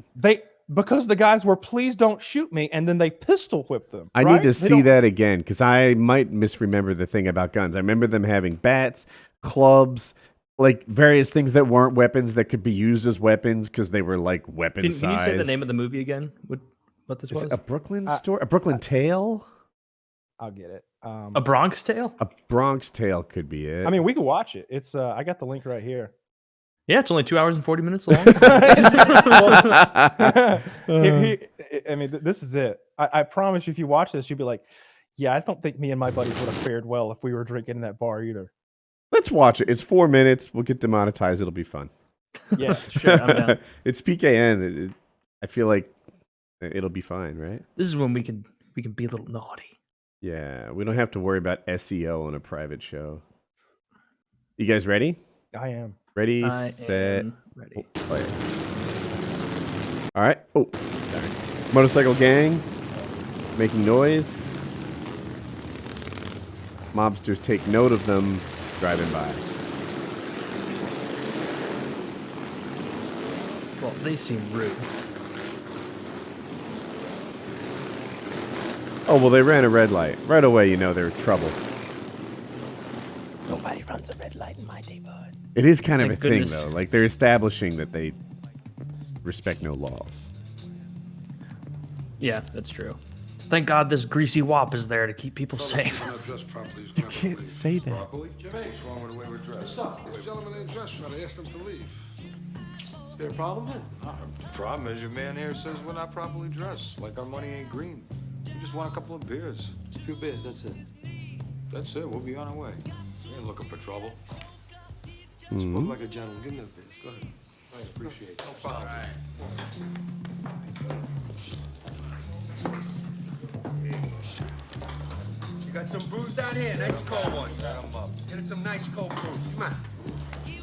Because the guys were, please don't shoot me, and then they pistol whip them. I right? need to They see don't- that again because I might misremember the thing about guns. I remember them having bats, clubs, like various things that weren't weapons that could be used as weapons because they were like weapon Can sized. you say the name of the movie again? What this Is was? it a Brooklyn story? A Brooklyn Tale? I'll get it. A Bronx Tale? A Bronx Tale could be it. I mean, we could watch it. It's I got the link right here. Yeah, it's only 2 hours and 40 minutes long. I mean, this is it. I promise you, if you watch this, you'll be like, yeah, I don't think me and my buddies would have fared well if we were drinking in that bar either. Let's watch it. It's 4 minutes. We'll get demonetized. It'll be fun. Yeah. Sure, I'm down. It's PKN. I feel like it'll be fine, right? This is when we can be a little naughty. Yeah, we don't have to worry about SEO on a private show. You guys ready? I am. Ready, I set, am ready. play. All right. Oh, sorry. Motorcycle gang making noise. Mobsters take note of them driving by. Well, they seem rude. Oh, well, they ran a red light. Right away, you know they're in trouble. Nobody runs a red light in my neighborhood. It is kind of Thank a thing, goodness. though. Like, they're establishing that they respect no laws. Yeah, that's true. Thank God this greasy wop is there to keep people safe. You can't say that. What's wrong with the way we're dressed? This gentleman ain't dressed right. I asked him to leave. Is there a problem then? The problem is your man here says we're not properly dressed, like our money ain't green. We just want a couple of beers. A few beers, that's it. That's it. We'll be on our way. We ain't looking for trouble. Spoke like a gentleman. Give me the beers. Go ahead. I appreciate it. No problem. You got some brews down here, nice cold ones. Get us some nice cold brews. Come on.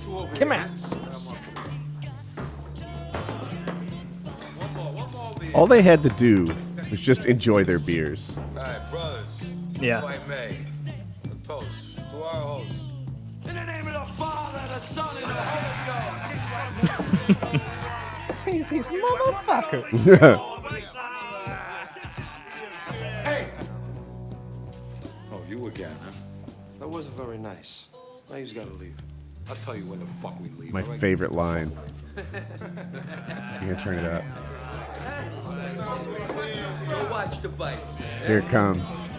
Two over Come here. on. One more over here. All they had to do was just enjoy their beers. All right, brothers. Yeah. If I may, a toast to our host. In the name of the Father, the Son, and the Holy Ghost. These motherfuckers. Hey, Oh, you again, huh? That wasn't very nice. Now he's got to leave. I'll tell you when the fuck we leave. My all right? favorite line. You gonna turn it up? Go watch the bites. Here it comes.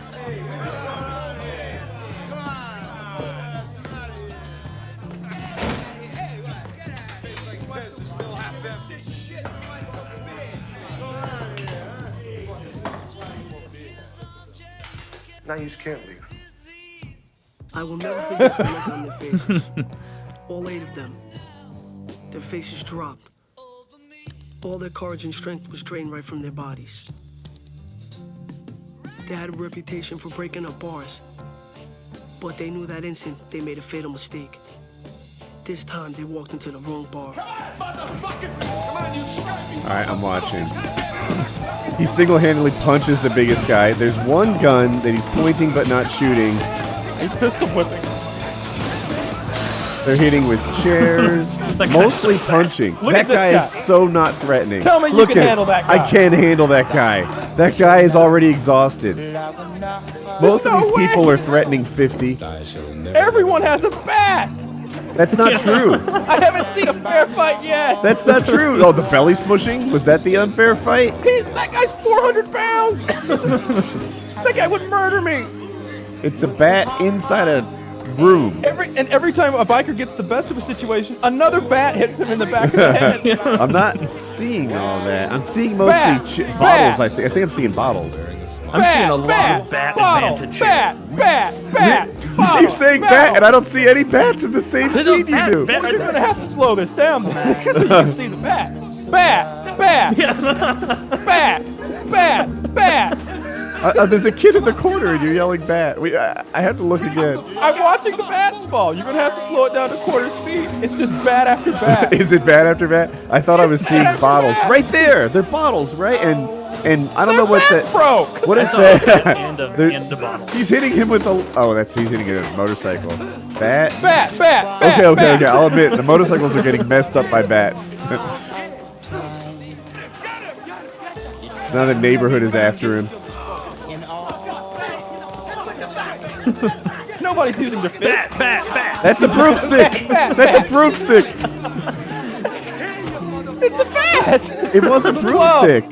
Now you just can't leave. I will never forget the look on their faces. All 8 of them. Their faces dropped. All their courage and strength was drained right from their bodies. They had a reputation for breaking up bars. But they knew that instant they made a fatal mistake. This time they walked into the wrong bar. Alright, I'm watching. He single-handedly punches the biggest guy. There's one gun that he's pointing but not shooting. He's pistol whipping. They're hitting with chairs, mostly punching. Look That at this guy guy. is so not threatening. Tell me you Look can at- handle that I guy. can't handle that guy. That guy is already exhausted. Most of no these way. people are threatening 50. Everyone has a bat. That's not true. I haven't seen a fair fight yet. That's not true. Oh, the belly smushing? Was that the unfair fight? That guy's 400 pounds. That guy would murder me. It's a bat inside a room. Every time a biker gets the best of a situation, another bat hits him in the back of the head. I'm not seeing all that. I'm seeing Bat, mostly bat. bottles. I think I'm seeing bottles. I'm seeing a lot of bat bottle, advantage. bat, bat. You bottle, keep saying bat, and I don't see any bats in the same There's a scene you bat, do. bat. Well, you're gonna have to slow this down because you can see the bats. Bat, bat. There's a kid in the corner, and you're yelling bat. I have to look again. I'm watching the bats fall. You're gonna have to slow it down to quarter speed. It's just bat after bat. Is it bat after bat? I thought I was seeing Bat after bottles. bat. Right there. They're bottles, right? And I don't know what bats that. broke. What is Bat that? and There- a bottle. He's hitting him with the. Oh, he's hitting it with a motorcycle. Bat. Bat. Okay. I'll admit the motorcycles are getting messed up by bats. Now the neighborhood is after him. Nobody's using their fist. Bat. That's a broomstick. Bat. That's a broomstick. It's a bat. It was a broomstick.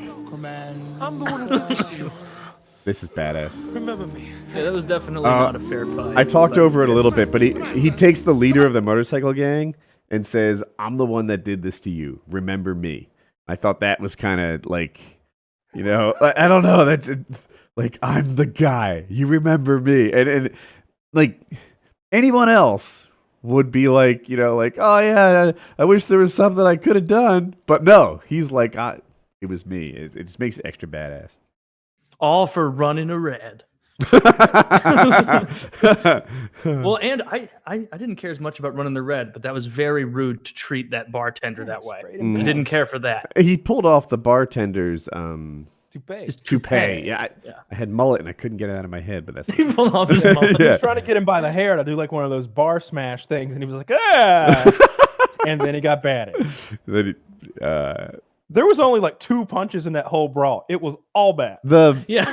I'm the one who lost you. This is badass. Remember me. Yeah, that was definitely not a fair fight. I talked over it a little bit, but he takes the leader of the motorcycle gang and says, "I'm the one that did this to you. Remember me." I thought that was kind of like, I don't know. That's like, I'm the guy. You remember me, and like anyone else would be like, like, oh yeah, I wish there was something I could have done, but no, he's like, it was me. It just makes it extra badass. All for running a red. Well, and I didn't care as much about running the red, but that was very rude to treat that bartender that way. I didn't care for that. He pulled off the bartender's Toupee. His toupee. Yeah, I had mullet and I couldn't get it out of my head, but that's He pulled off his mullet. Yeah. Trying to get him by the hair to do like one of those bar smash things, and he was like, ah, and then he got batted. Then There was only like 2 punches in that whole brawl. It was all bad. Yeah,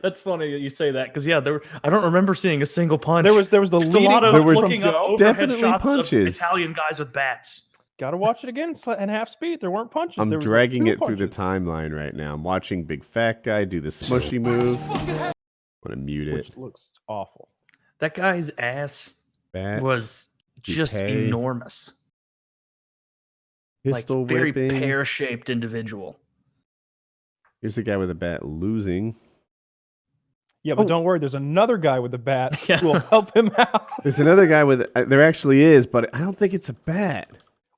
that's funny that you say that because I don't remember seeing a single punch. There was the Just a leading lot of There were looking up Joe. overhead definitely shots punches. of Italian guys with bats. Got to watch it again in half speed. There weren't punches. I'm There was, like, dragging 2 it through the punches, timeline right now. I'm watching Big Fat Guy do the smushy move. I'm gonna mute it. which looks awful. That guy's ass Bat, was just toupee, enormous. pistol Like very whipping. pear-shaped individual. Here's the guy with a bat losing. Yeah, but Oh. don't worry. There's another guy with a bat Yeah. who will help him out. There's another guy with. There actually is, but I don't think it's a bat.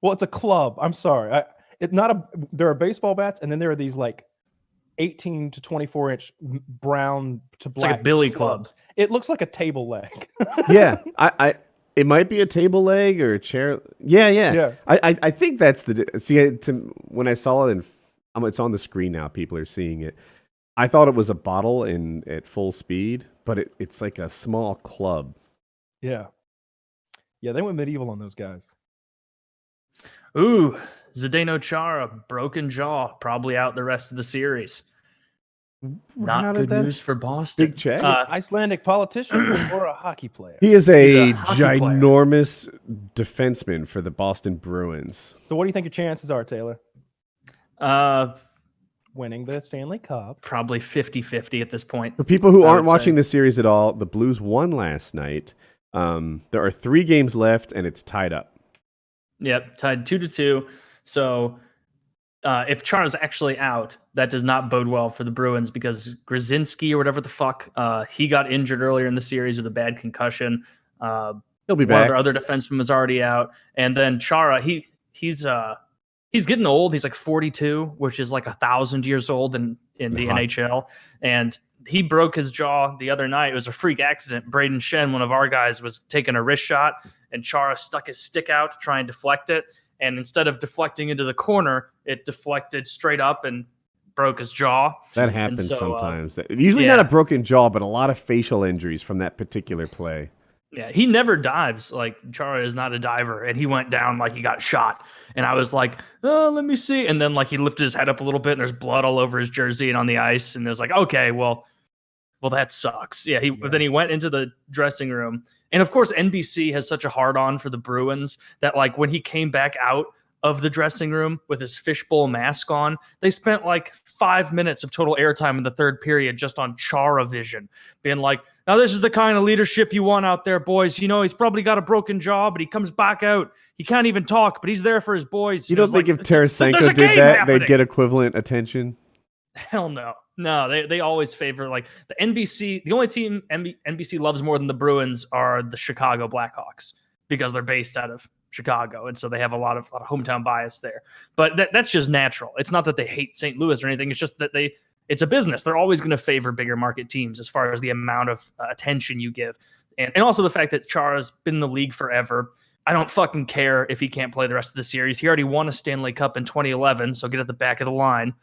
Well, it's a club. I'm sorry. There are baseball bats, and then there are these like 18 to 24 inch brown to It's black. like a billy clubs. club. It looks like a table leg. Yeah, it might be a table leg or a chair. Yeah. Yeah. I think that's when I saw it it's on the screen now. People are seeing it. I thought it was a bottle at full speed, but it's like a small club. Yeah. Yeah, they went medieval on those guys. Ooh, Zdeno Chara, broken jaw, probably out the rest of the series. Not How did good that- news for Boston. Big check? Icelandic politician or a hockey player? He is He's a a hockey player. ginormous defenseman for the Boston Bruins. So what do you think your chances are, Taylor? Winning the Stanley Cup. Probably 50-50 at this point. For people who I aren't would watching say. the series at all, the Blues won last night. There are 3 games left, and it's tied up. Yep, tied 2-2. So if Chara's actually out, that does not bode well for the Bruins because Grzinski or whatever the fuck, he got injured earlier in the series with a bad concussion. He'll be One of back. their other defensemen was already out, and then Chara, he's getting old. He's like 42, which is like 1,000 years old in the Hot. NHL, and he broke his jaw the other night. It was a freak accident. Braden Shen, one of our guys, was taking a wrist shot, and Chara stuck his stick out to try and deflect it. And instead of deflecting into the corner, it deflected straight up and broke his jaw. That And happens so, sometimes. Usually yeah. not a broken jaw, but a lot of facial injuries from that particular play. Yeah, he never dives. Like, Chara is not a diver, and he went down like he got shot. And I was like, oh, let me see. And then, like, he lifted his head up a little bit, and there's blood all over his jersey and on the ice. And it was like, okay, well, that sucks. Yeah, Then he went into the dressing room. And, of course, NBC has such a hard-on for the Bruins that, like, when he came back out of the dressing room with his fishbowl mask on, they spent, like, 5 minutes of total airtime in the third period just on Chara vision, being like, now this is the kind of leadership you want out there, boys. You know, he's probably got a broken jaw, but he comes back out. He can't even talk, but he's there for his boys. You And it don't was think like, if there's a Tarasenko did game that, happening. they'd get equivalent attention? Hell no. No, they always favor, like, the NBC. The only team NBC loves more than the Bruins are the Chicago Blackhawks because they're based out of Chicago, and so they have a lot of hometown bias there. But that's just natural. It's not that they hate St. Louis or anything. It's just that it's a business. They're always going to favor bigger market teams as far as the amount of attention you give, and also the fact that Chara's been in the league forever. I don't fucking care if he can't play the rest of the series. He already won a Stanley Cup in 2011, so get at the back of the line.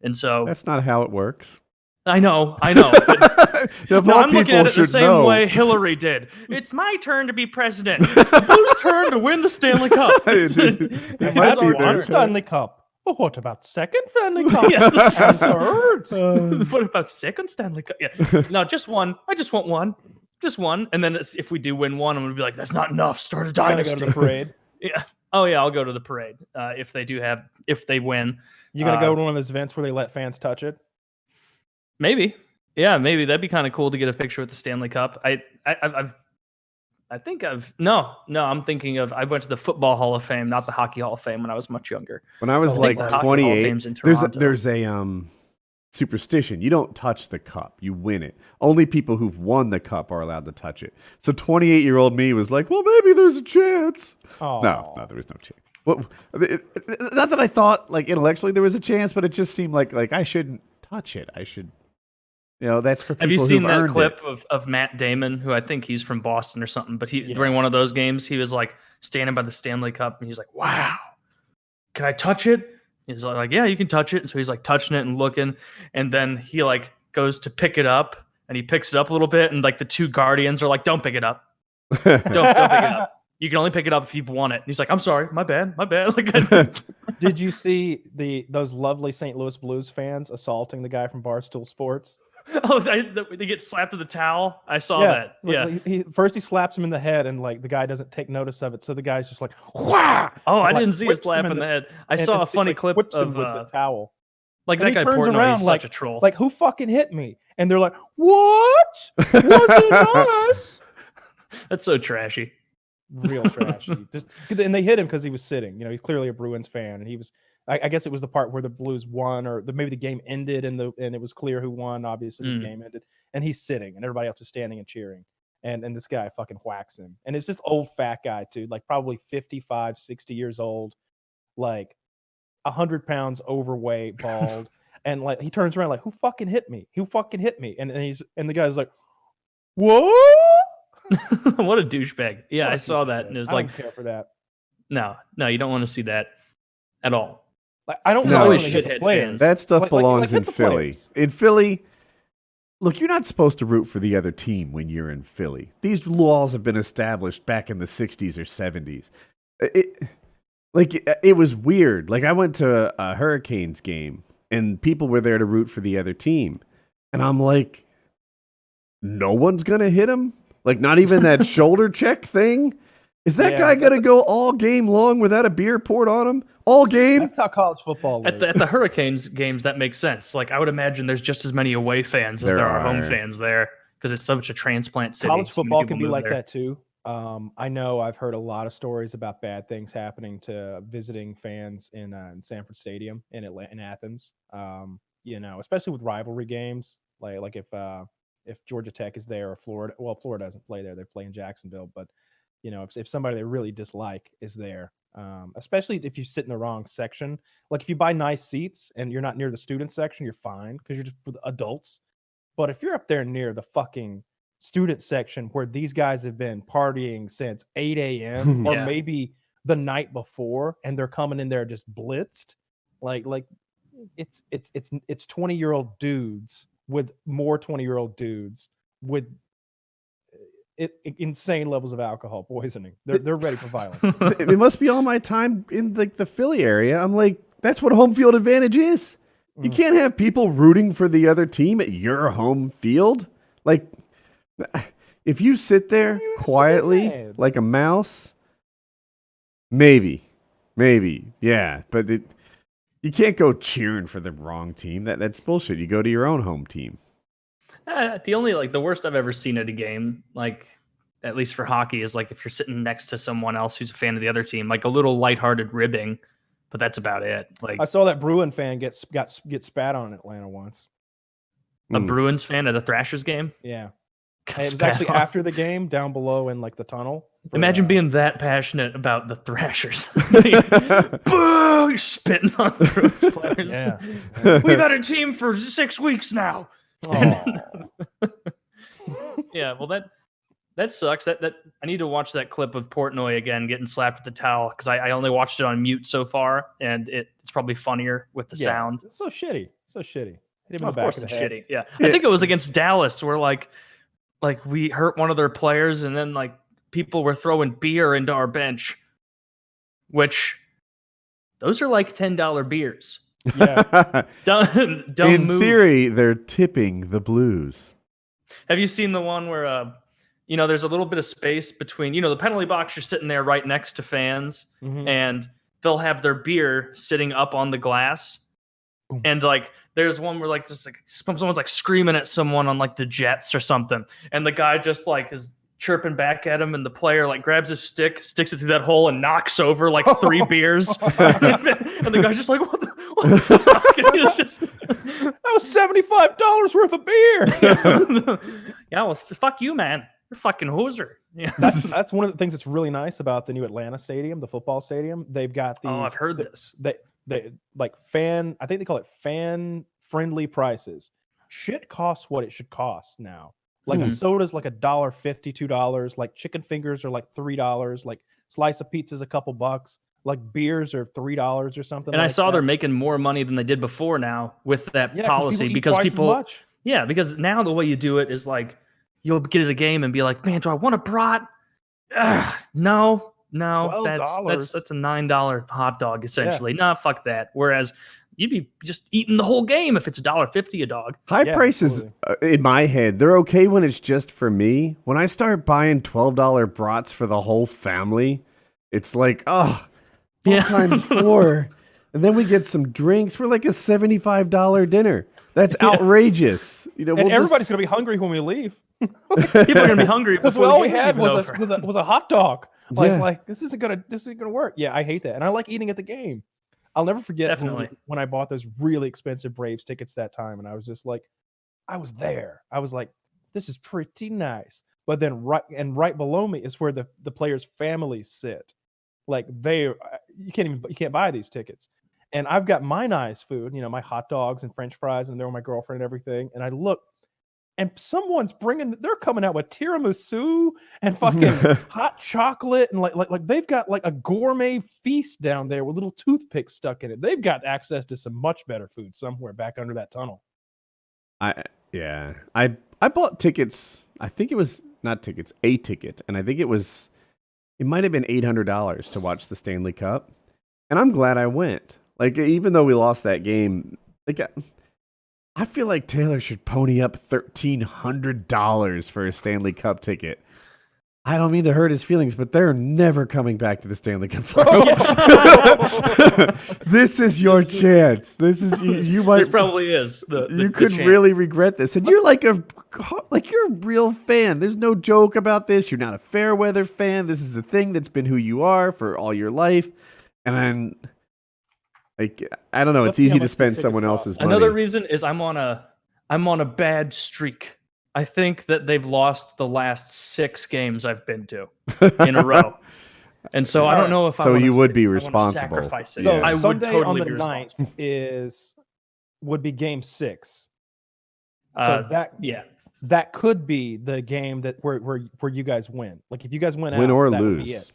And so That's not how it works. I know. But Of no, all I'm looking people at it the should same know. way Hillary did. It's my turn to be president. It's the Blues' turn to win the Stanley Cup. It might be One their turn. Stanley Cup. Well, what about second Stanley Cup? Yes. And third? What about second Stanley Cup? Yeah. No, just one. I just want one. Just one. And then if we do win one, I'm going to be like, that's not enough. Start a I'm gonna dynasty. go to the parade. Yeah. Oh, yeah. I'll go to the parade if they win. You gonna go to one of those events where they let fans touch it? Maybe. Yeah, maybe that'd be kind of cool to get a picture with the Stanley Cup. I'm thinking of I went to the Football Hall of Fame, not the Hockey Hall of Fame when I was much younger. When I was So I like think the Hockey Hall of 28, Fame's in there's Toronto. a superstition. You don't touch the cup. You win it. Only people who've won the cup are allowed to touch it. So 28-year-old me was like, well, maybe there's a chance. Oh No, there was no chance. Well, not that I thought like intellectually there was a chance, but it just seemed like I shouldn't touch it. I should, that's for people Have you seen who've that earned clip it. of Matt Damon, who I think he's from Boston or something, but during one of those games, he was like standing by the Stanley Cup and he's like, wow, can I touch it? He's like, yeah, you can touch it. And so he's like touching it and looking, and then he like goes to pick it up and he picks it up a little bit, and like the two guardians are like, don't pick it up. Don't pick it up. You can only pick it up if you've won it. And he's like, I'm sorry, my bad. Like, Did you see those lovely St. Louis Blues fans assaulting the guy from Barstool Sports? oh, they get slapped with a towel. I saw that. Yeah. First he slaps him in the head, and like the guy doesn't take notice of it, so the guy's just like, "Wah!" Oh, I and, didn't see a whips him slap in the head. I and saw a he, funny like, clip whips him of with the towel. like And that he guy turns Portnoy. around He's like, such a troll. Like, who fucking hit me? And they're like, what? Wasn't us? That's so trashy. Real trashy. And they hit him because he was sitting. He's clearly a Bruins fan, and he was. I guess it was the part where the Blues won, or maybe the game ended, and it was clear who won. Obviously, the game ended, and he's sitting, and everybody else is standing and cheering. And this guy fucking whacks him, and it's this old fat guy too, like probably 55, 60 years old, like 100 pounds overweight, bald, and like he turns around like, who fucking hit me? Who fucking hit me? And the guy's like, what? What a douchebag. Yeah, What a I saw piece of that, shit. and it was I like, don't care for that. no, you don't want to see that at all. Like, I don't No. know Always when they hit the shithead players. fans. That stuff Like, belongs hit in the Philly. players. In Philly, look, you're not supposed to root for the other team when you're in Philly. These laws have been established back in the 60s or 70s. It was weird. Like, I went to a Hurricanes game, and people were there to root for the other team. And I'm like, no one's gonna hit him? Like, not even that shoulder check thing? Is that guy gonna go all game long without a beer poured on him? All game? That's how college football is. At the Hurricanes games, that makes sense. Like I would imagine there's just as many away fans as there are home fans there because it's such a transplant city. College So many football people can be move like there. that too. I know I've heard a lot of stories about bad things happening to visiting fans in Sanford Stadium in Athens. You know, especially with rivalry games, like if Georgia Tech is there or Florida. Well, Florida doesn't play there; they play in Jacksonville. But you know, if somebody they really dislike is there, especially if you sit in the wrong section, like if you buy nice seats and you're not near the student section, you're fine because you're just with adults. But if you're up there near the fucking student section where these guys have been partying since 8 a.m. or Yeah. maybe the night before and they're coming in there just blitzed, like it's 20-year-old dudes with more 20-year-old dudes with insane levels of alcohol poisoning. They're ready for violence. It must be all my time in like the Philly area. I'm like, that's what home field advantage is. You can't have people rooting for the other team at your home field. Like, if you sit there quietly like a mouse, maybe, yeah. But you can't go cheering for the wrong team. That's bullshit. You go to your own home team. The worst I've ever seen at a game, like at least for hockey, is like if you're sitting next to someone else who's a fan of the other team, like a little lighthearted ribbing, but that's about it. Like I saw that Bruin fan get spat on in Atlanta once. a Bruins fan at a Thrashers game. Yeah. Got And it was spat actually on. after the game, down below in like the tunnel. Imagine being that passionate about the Thrashers. Boo! You're spitting on the Bruins players. Yeah. We've had a team for 6 weeks now. Yeah, well that sucks. That I need to watch that clip of Portnoy again getting slapped with the towel because I only watched it on mute so far, and it's probably funnier with the sound. It's so shitty. Hit him in the Of back course, of it's the head. shitty. Yeah, I think it was against Dallas where like we hurt one of their players, and then like people were throwing beer into our bench, which those are like $10 beers. Yeah. Dumb In move. theory, they're tipping the Blues. Have you seen the one where there's a little bit of space between, the penalty box, you're sitting there right next to fans, and they'll have their beer sitting up on the glass. And like there's one where like just like someone's like screaming at someone on like the Jets or something, and the guy just like is chirping back at him, and the player like grabs his stick, sticks it through that hole, and knocks over like 3 beers. And the guy's just like, what the fuck? And he's just, That was $75 worth of beer. yeah, well, fuck you, man. You're a fucking hoser. Yeah. That's one of the things that's really nice about the new Atlanta stadium, the football stadium. They've got these. Oh, I've heard this. They like I think they call it fan friendly prices. Shit costs what it should cost now. Like a soda's like $1.50, $2. Like chicken fingers are like $3. Like slice of pizza's a couple bucks. Like beers are $3 or something. And like I saw that. they're making more money than they did before now with that policy eat because twice as people. much. Yeah, because now the way you do it is like you'll get at a game and be like, man, do I want a brat? No, that's a $9 hot dog essentially. Nah, fuck that. Whereas you'd be just eating the whole game if it's $1.50 a dog. High prices, in my head, they're okay when it's just for me. When I start buying $12 brats for the whole family, it's like, oh, 4 times 4. And then we get some drinks. We're like a $75 dinner. That's outrageous. And everybody's going to be hungry when we leave. People are going to be hungry because before all the we game's had even over. was a hot dog. Yeah. Like this isn't gonna work. Yeah, I hate that, and I like eating at the game. I'll never forget Definitely. when I bought those really expensive Braves tickets that time, and I was just like, I was there. I was like, this is pretty nice. But then right below me is where the players' families sit. Like you can't buy these tickets. And I've got my nice food, my hot dogs and French fries, and they're with my girlfriend and everything. And I look, and they're coming out with tiramisu and fucking hot chocolate, and like they've got like a gourmet feast down there with little toothpicks stuck in it. They've got access to some much better food somewhere back under that tunnel. I bought tickets. I think it was not tickets, a ticket, and I think it might have been $800 to watch the Stanley Cup, and I'm glad I went. Like even though we lost that game, like I feel like Taylor should pony up $1,300 for a Stanley Cup ticket. I don't mean to hurt his feelings, but they're never coming back to the Stanley Cup Finals. This is your chance. This is you might This probably is. You could really regret this, and you're like you're a real fan. There's no joke about this. You're not a fair weather fan. This is a thing that's been who you are for all your life, and I don't know. Let's It's see how easy much to spend these someone tickets else's cost. money. Another reason is I'm on a bad streak. I think that they've lost the last 6 games I've been to in a row. And so I don't know if I So wanna you would say- be I wanna responsible. sacrifice it. So Yeah. I would Sunday totally on the be 9th responsible. would be game 6. So Yeah. that could be the game that where you guys win. Like if you guys win Win out, or that would be lose. it.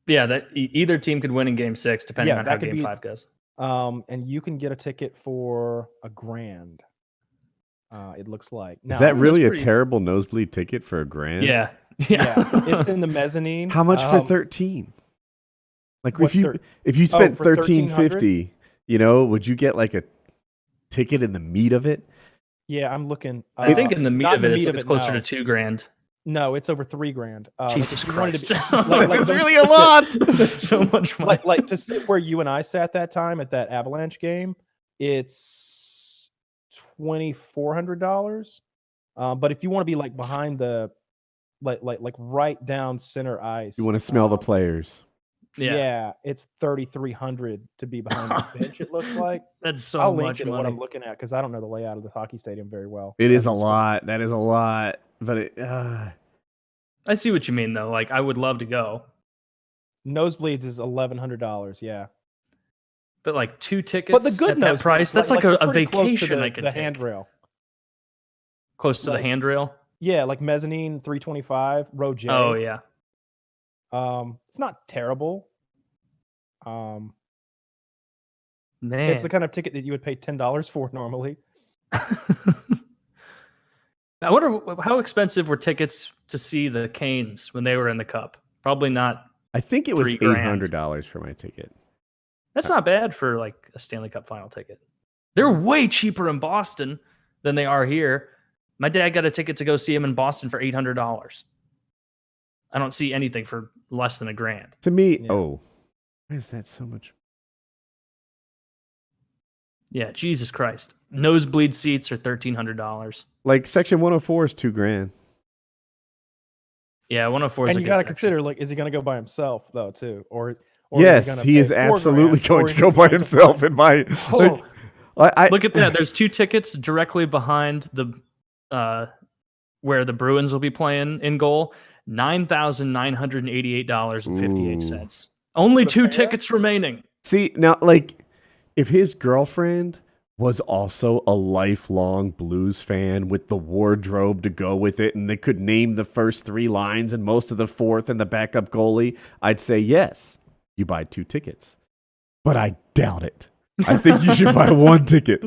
Yeah, that either team could win in game 6 depending Yeah, on that how could game be- 5 goes. And you can get a ticket for $1,000. It looks like. Is Now, that really a pretty- terrible nosebleed ticket for $1,000? Yeah. Yeah, it's in the mezzanine. How much for 13? Like what's if you spent for $1,350, would you get like a ticket in the meat of it? Yeah, I'm looking. I think in the meat not of in it, the meat it's closer no. to $2,000. No, it's over $3,000. Jesus if you wanted to Christ. It's really a lot. That's so much money. like to sit where you and I sat that time at that Avalanche game, it's $2,400. But if you want to be like behind the like right down center ice, You want to smell the players. yeah, it's $3,300 to be behind the bench. It looks like. That's so I'll much link it at what money. I'm looking at because I don't know the layout of the hockey stadium very well. It is a That's- lot. That is a lot. But it, I see what you mean, though. Like, I would love to go, Nosebleeds is $1,100. Yeah, but like 2 tickets but the good at that nosebleeds, price, that's like, they're a pretty close to vacation the, I could the take. handrail. Close to the like- handrail. Yeah, like mezzanine 325 row J. Oh yeah. It's not terrible. Man. It's the kind of ticket that you would pay $10 for normally. I wonder how expensive were tickets to see the Canes when they were in the Cup. Probably not. I think it was $3,000. $800 for my ticket. That's not bad for like a Stanley Cup final ticket. They're way cheaper in Boston than they are here. My dad got a ticket to go see him in Boston for $800. I don't see anything for less than $1,000. To me, Yeah. why is that so much? Yeah, Jesus Christ. Nosebleed seats are $1,300. Like section 104 is $2,000. Yeah, 104 is And a you good got to section. consider, like, is he going to go by himself though, too, or Yes, gonna he pay is $4,000, absolutely or going is to he go by going to himself and buy. Oh. I Look at that. There's 2 tickets directly behind the where the Bruins will be playing in goal. $9,988.58. Only The 2 pair? tickets remaining. See, now, like, if his girlfriend was also a lifelong Blues fan with the wardrobe to go with it, and they could name the first 3 lines and most of the fourth and the backup goalie, I'd say yes, you buy 2 tickets. But I doubt it. I think you should buy 1 ticket.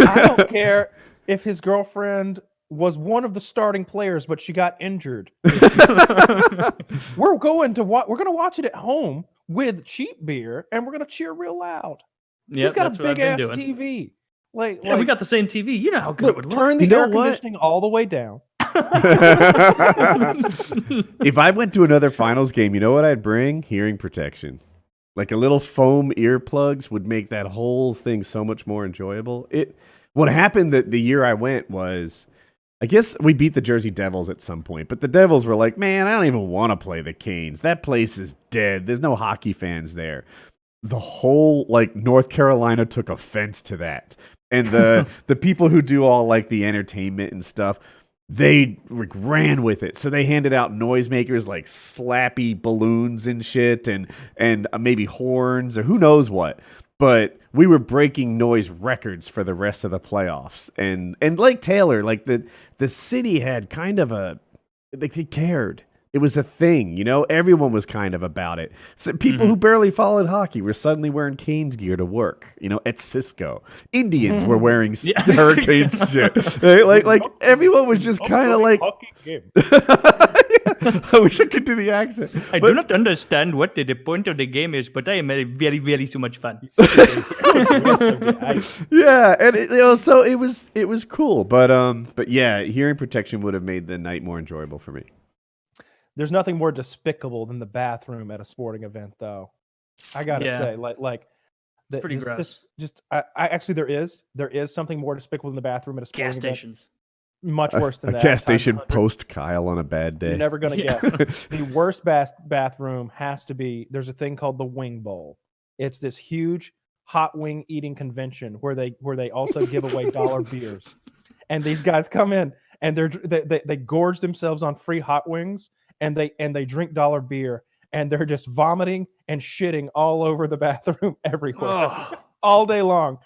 I don't care if his girlfriend was one of the starting players, but she got injured. We're going to watch it at home with cheap beer, and we're going to cheer real loud. Yeah, He's got that's a what I've big been ass doing. TV. Like, Yeah, we got the same TV. You know how good look, it would look. turn the You know air what? conditioning all the way down. If I went to another finals game, you know what I'd bring? Hearing protection. Like a little foam earplugs would make that whole thing so much more enjoyable. What happened the year I went was, I guess we beat the Jersey Devils at some point, but the Devils were like, man, I don't even want to play the Canes. That place is dead. There's no hockey fans there. The whole like North Carolina took offense to that. And the people who do all like the entertainment and stuff, they like, ran with it. So they handed out noisemakers like slappy balloons and shit and maybe horns or who knows what. But we were breaking noise records for the rest of the playoffs. And like Taylor, like the city had kind of they cared. It was a thing, everyone was kind of about it. So people who barely followed hockey were suddenly wearing Canes gear to work, at Cisco. Indians were wearing Hurricanes shit. Like everyone was just kind of like, I wish I could do the accent. I But- do not understand what the point of the game is, but I am having very, very so much fun. Yeah, and so it was cool, but yeah, hearing protection would have made the night more enjoyable for me. There's nothing more despicable than the bathroom at a sporting event, though. I gotta Yeah. say, like It's pretty gross. I actually there is something more despicable than the bathroom at a sporting Gas event. stations. Much worse than A that. gas times station 100. post Kyle on a bad day. You're never gonna Yeah. guess. The worst bathroom has to be. There's a thing called the Wing Bowl. It's this huge hot wing eating convention where they also give away dollar beers, and these guys come in and they gorge themselves on free hot wings, and they drink dollar beer, and they're just vomiting and shitting all over the bathroom everywhere, Oh, all day long.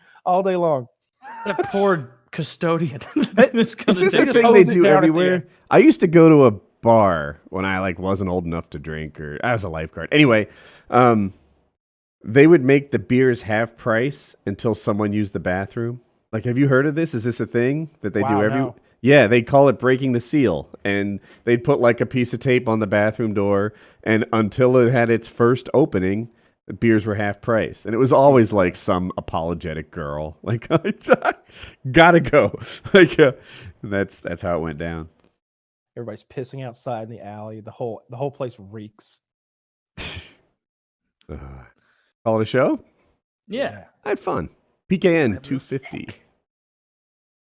that poor custodian. Is this a just thing hose they it do down at the everywhere? end. I used to go to a bar when I wasn't old enough to drink, or I was a lifeguard. Anyway, they would make the beers half price until someone used the bathroom. Like, have you heard of this? Is this a thing that they do Wow, every? no. Yeah, they call it breaking the seal, and they'd put like a piece of tape on the bathroom door, and until it had its first opening, the beers were half price, and it was always like some apologetic girl, like, gotta go, like, that's how it went down. Everybody's pissing outside in the alley. The whole place reeks. Call it a show. Yeah. I had fun. PKN 250.